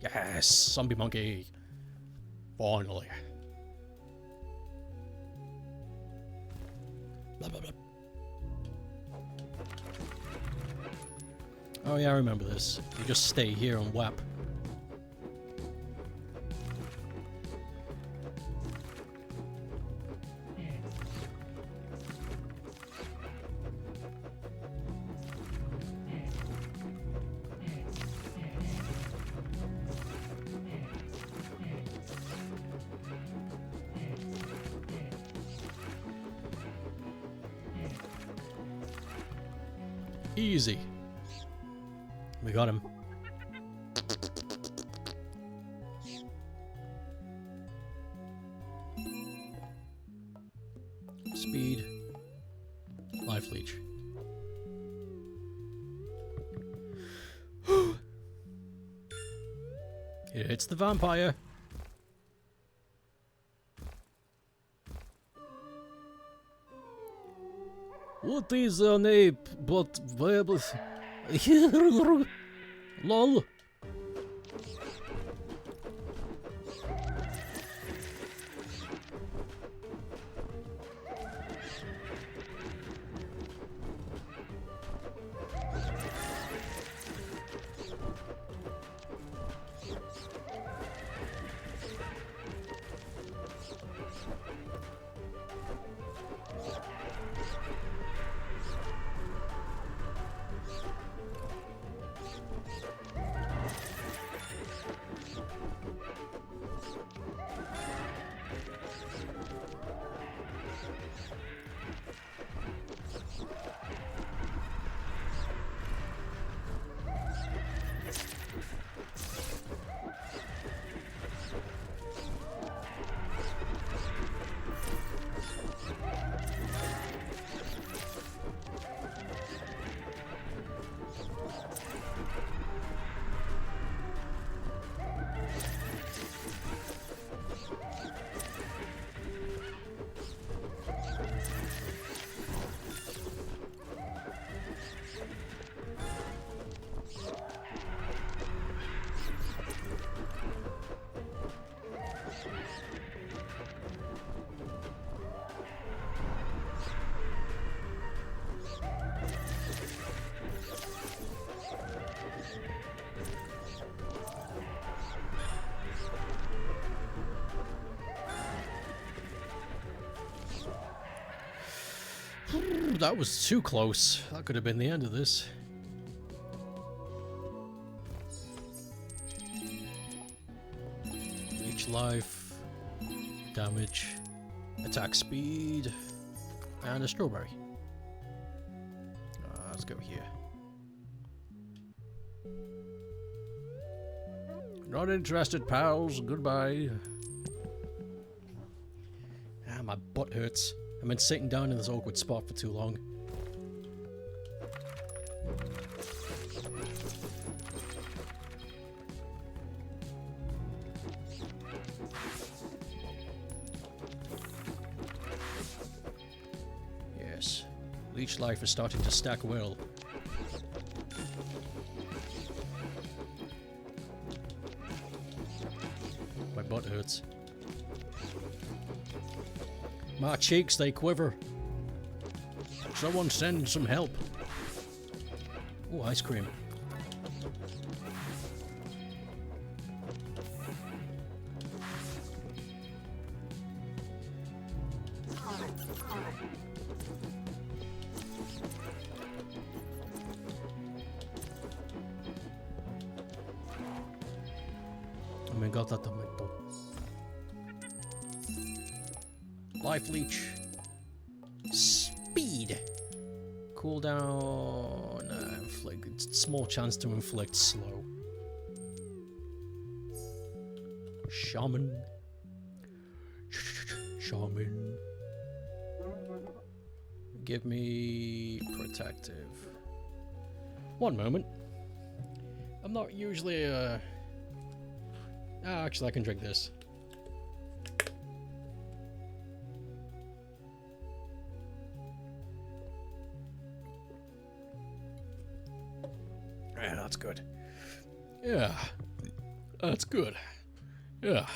Yes, zombie monkey. Finally. Blah, blah, blah. Oh yeah, I remember this. You just stay here and whap. Easy. We got him. Speed. Life leech. It's the vampire. What is your name? But lol. That was too close. That could have been the end of this. Each life, damage, attack speed, and a strawberry. Let's go here. Not interested, pals. Goodbye. Ah, my butt hurts. I've been sitting down in this awkward spot for too long. Leech life is starting to stack well. My butt hurts. My cheeks, they quiver. Someone send some help. Oh, ice cream. Oh my god, that tomato. Life leech. Speed. Cooldown. Inflict. Small chance to inflict slow. Shaman. Shaman. Give me protective. One moment. I'm not usually actually I can drink this. Yeah, that's good. Yeah. That's good. Yeah.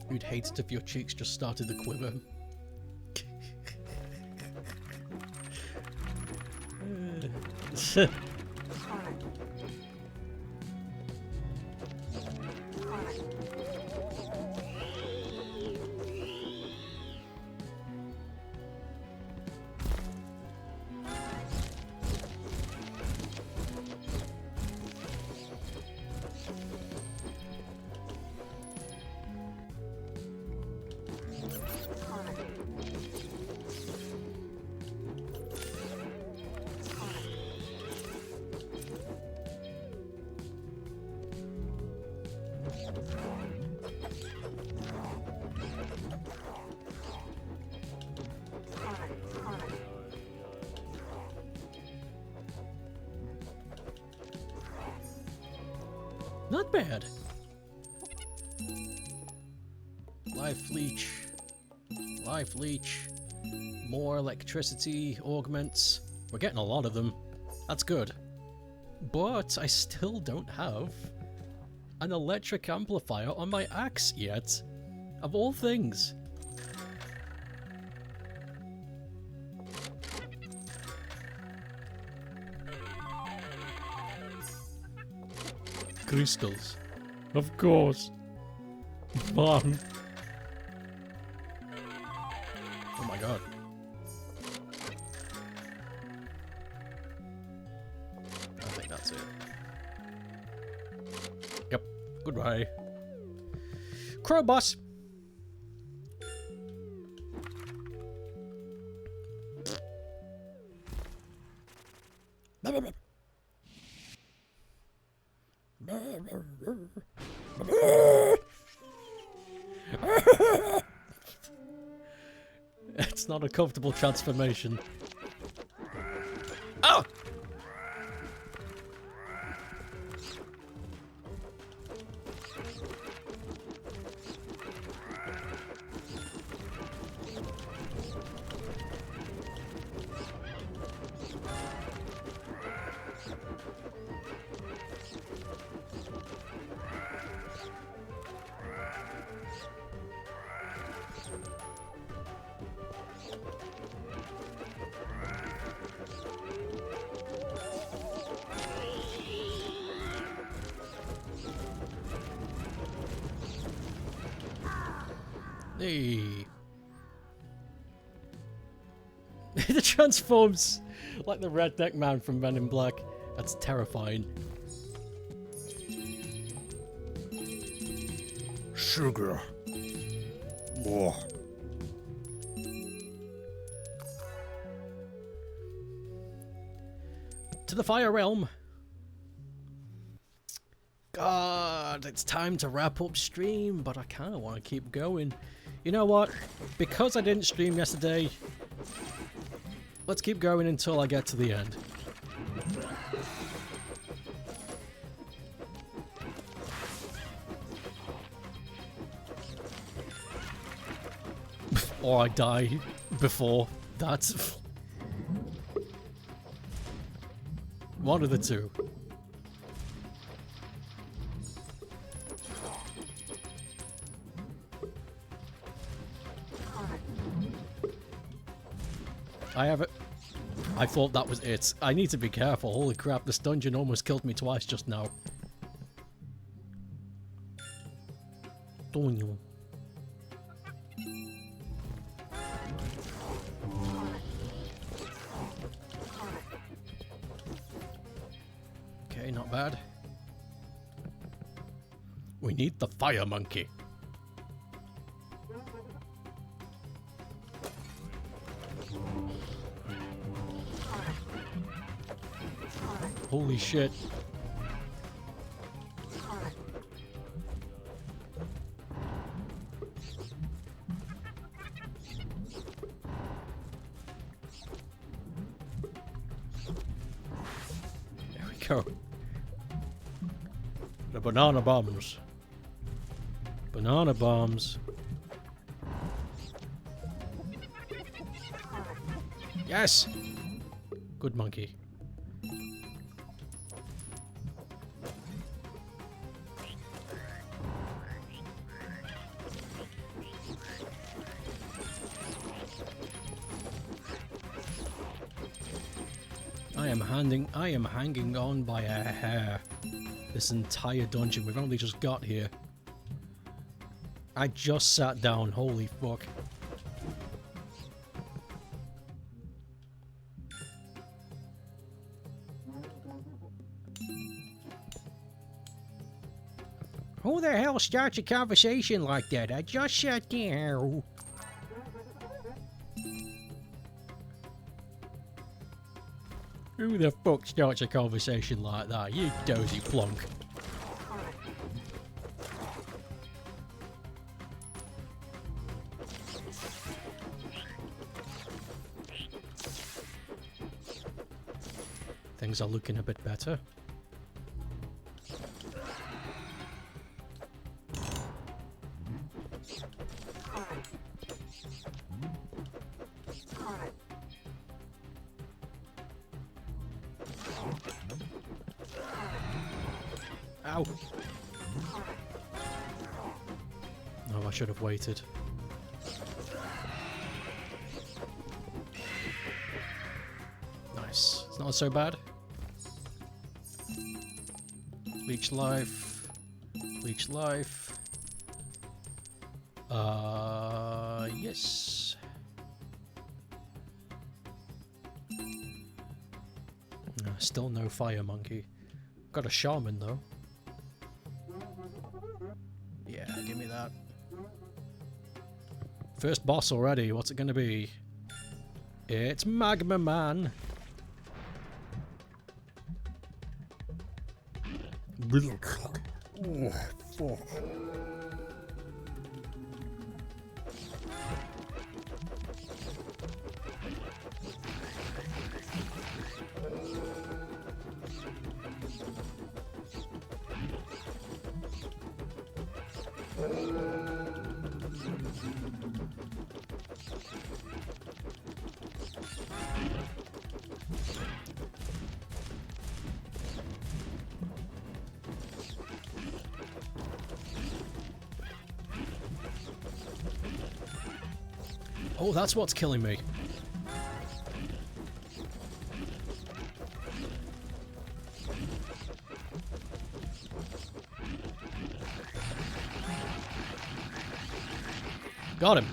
You'd hate it if your cheeks just started to quiver. Not bad. Life leech. Life leech. More electricity augments. We're getting a lot of them. That's good. But I still don't have an electric amplifier on my axe yet. Of all things. Crystals. Of course. Fun. Oh my god. I think that's it. Yep. Goodbye. Crow boss. It's not a comfortable transformation. Oh! Hey. It transforms like the redneck man from Men in Black. That's terrifying. Sugar. More. To the Fire Realm. God, it's time to wrap up stream, but I kind of want to keep going. You know what? Because I didn't stream yesterday, let's keep going until I get to the end. Or I die before. That's... one of the two. I have it. I thought that was it. I need to be careful. Holy crap, this dungeon almost killed me twice just now. Dungeon. Okay, not bad. We need the fire monkey. Holy shit. There we go. The banana bombs. Banana bombs. Yes! Good monkey. I am hanging on by a hair. This entire dungeon. We've only just got here. I just sat down. Holy fuck. Who the hell starts a conversation like that? I just sat down. Who the fuck starts a conversation like that? You dozy plonk. Things are looking a bit better. Ow! Oh, I should have waited. Nice. It's not so bad. Leech life. Leech life. Yes. Still no fire monkey. Got a shaman though. Yeah, give me that. First boss already. What's it gonna be? It's Magma Man. Oh, fuck. Oh, that's what's killing me. Got him.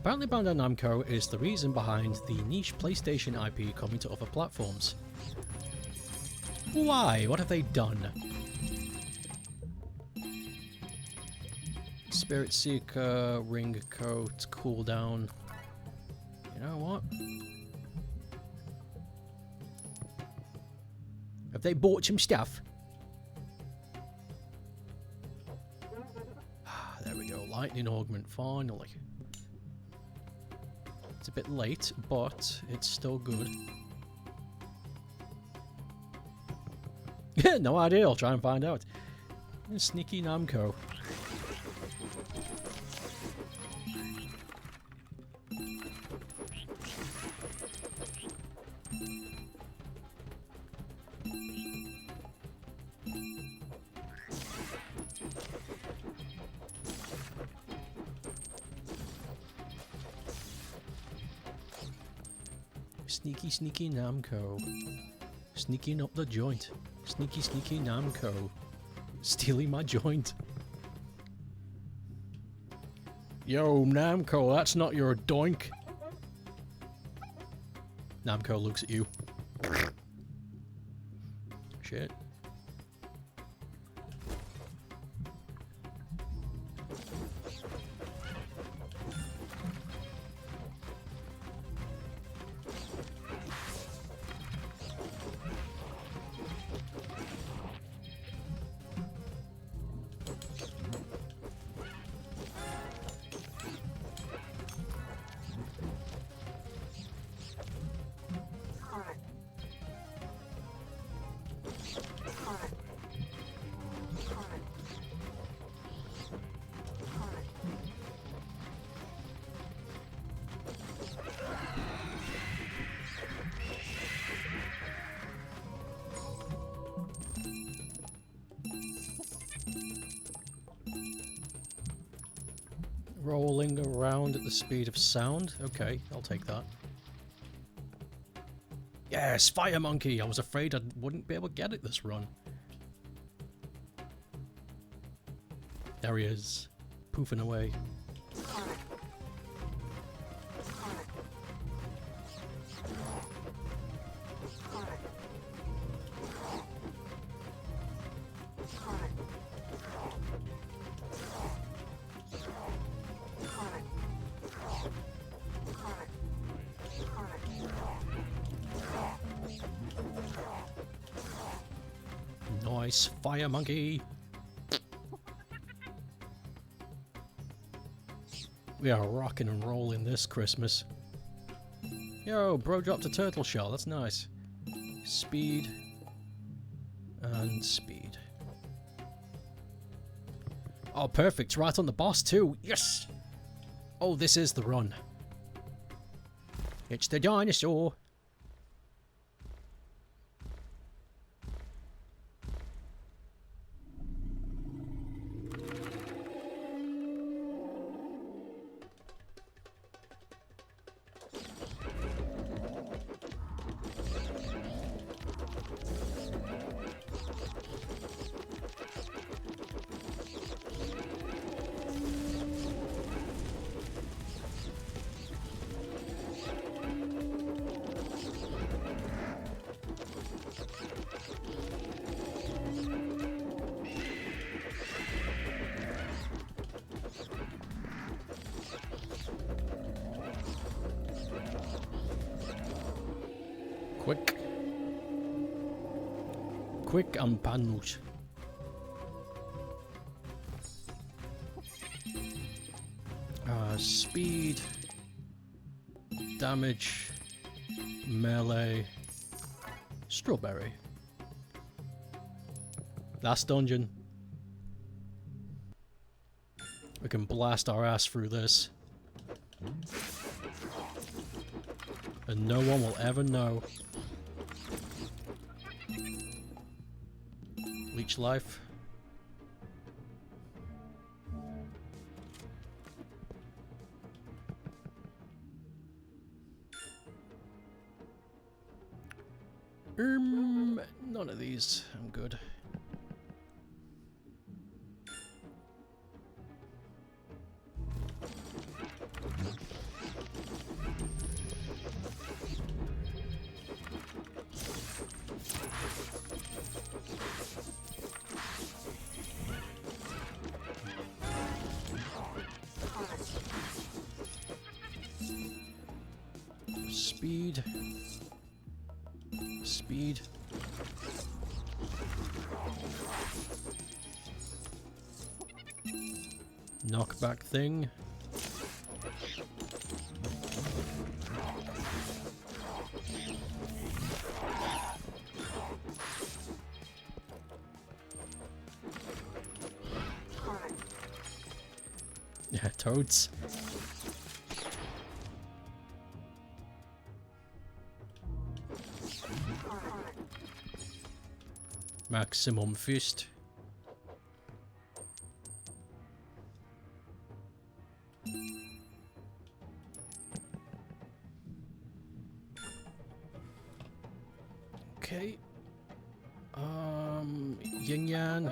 Apparently Bandai Namco is the reason behind the niche PlayStation IP coming to other platforms. Why? What have they done? Spirit Seeker, Ring Coat, Cooldown. You know what? Have they bought some stuff? There we go. Lightning Augment, finally. It's a bit late, but it's still good. No idea. I'll try and find out. Sneaky Namco. Sneaky, sneaky Namco. Sneaking up the joint. Sneaky, sneaky Namco. Stealing my joint. Yo, Namco, that's not your doink. Namco looks at you. Shit. Rolling around at the speed of sound. Okay, I'll take that. Yes, Fire Monkey! I was afraid I wouldn't be able to get it this run. There he is, poofing away. Nice, Fire Monkey! We are rocking and rolling this Christmas. Yo, bro dropped a turtle shell, that's nice. Speed. And speed. Oh, perfect, right on the boss too, yes! Oh, this is the run. It's the dinosaur. Quick. Quick and panos. Speed. Damage. Melee. Strawberry. Last dungeon. We can blast our ass through this. And no one will ever know. Leech life. None of these. I'm good. Speed. Speed. Knockback thing. Yeah, toads. Maximum fist. Okay. Yin Yang.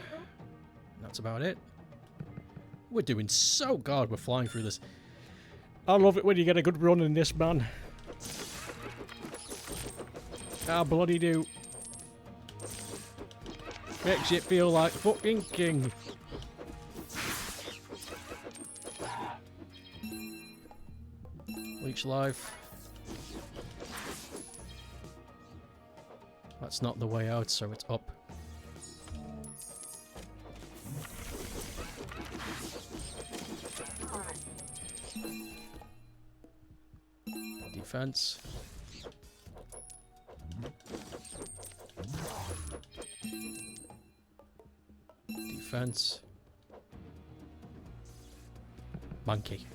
That's about it. We're doing so good. We're flying through this. I love it when you get a good run in this, man. I bloody do. Makes it feel like fucking king. Leech life. That's not the way out, so it's up. Defense. Defense. Monkey.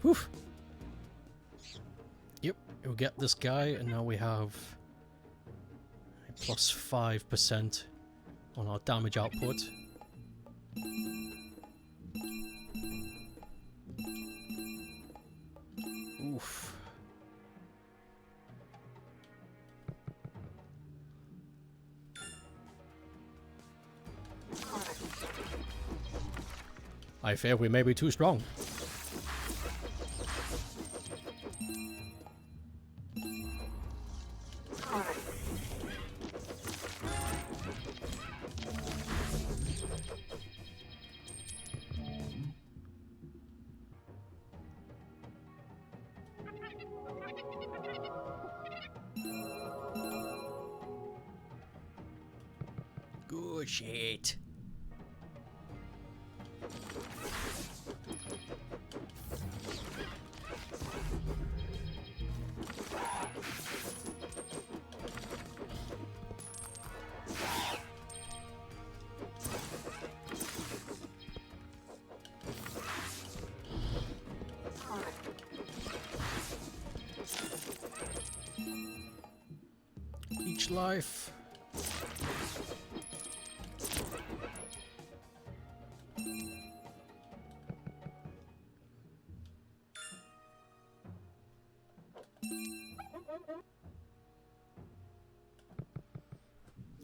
Whew. Yep, we'll get this guy, and now we have a plus 5% on our damage output. Oof. I fear we may be too strong. Good shit. Each life.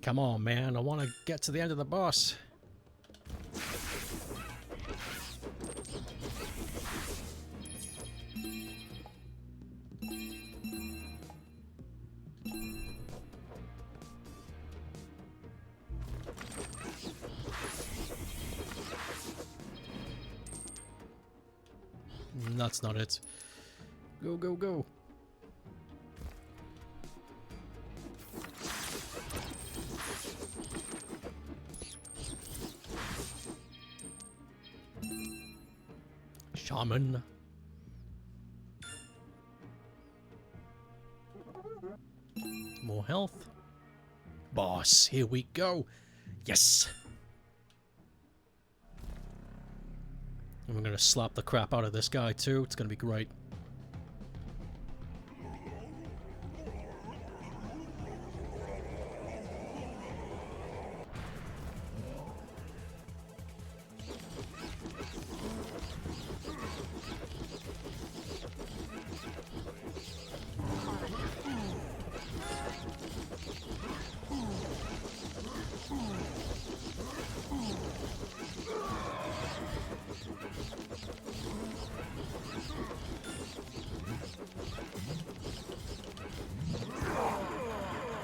Come on, man. I want to get to the end of the boss. That's not it. Go, go, go. Shaman. More health. Boss, here we go. Yes. And we're going to slap the crap out of this guy too. It's going to be great.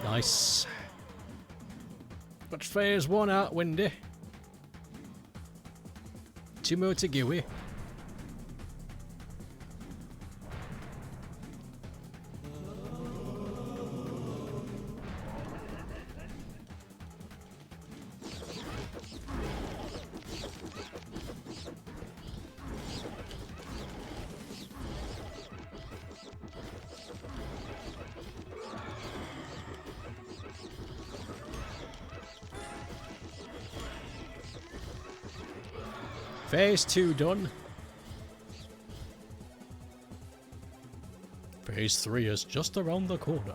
Nice. But phase 1 out, Windy. 2 more to go. Phase 2 done. Phase 3 is just around the corner.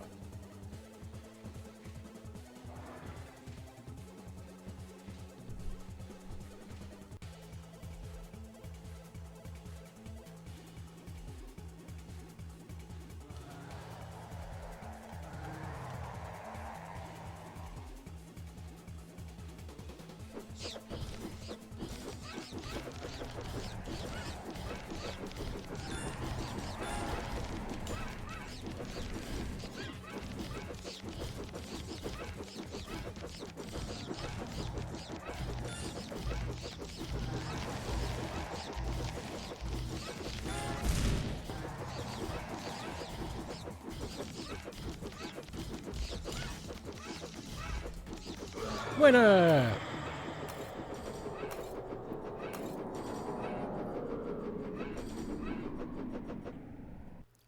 Winner!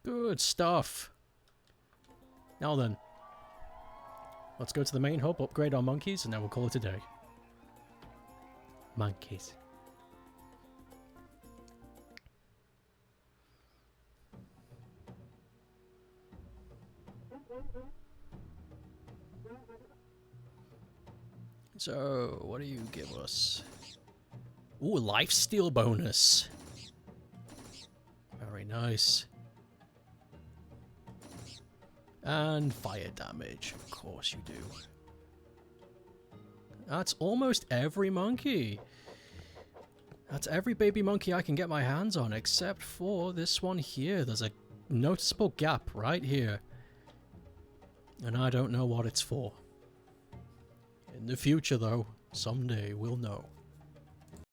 Good stuff. Now then, let's go to the main hub, upgrade our monkeys, and then we'll call it a day. Monkeys. So, what do you give us? Ooh, lifesteal bonus. Very nice. And fire damage, of course you do. That's almost every monkey. That's every baby monkey I can get my hands on, except for this one here. There's a noticeable gap right here. And I don't know what it's for. In the future, though, someday we'll know.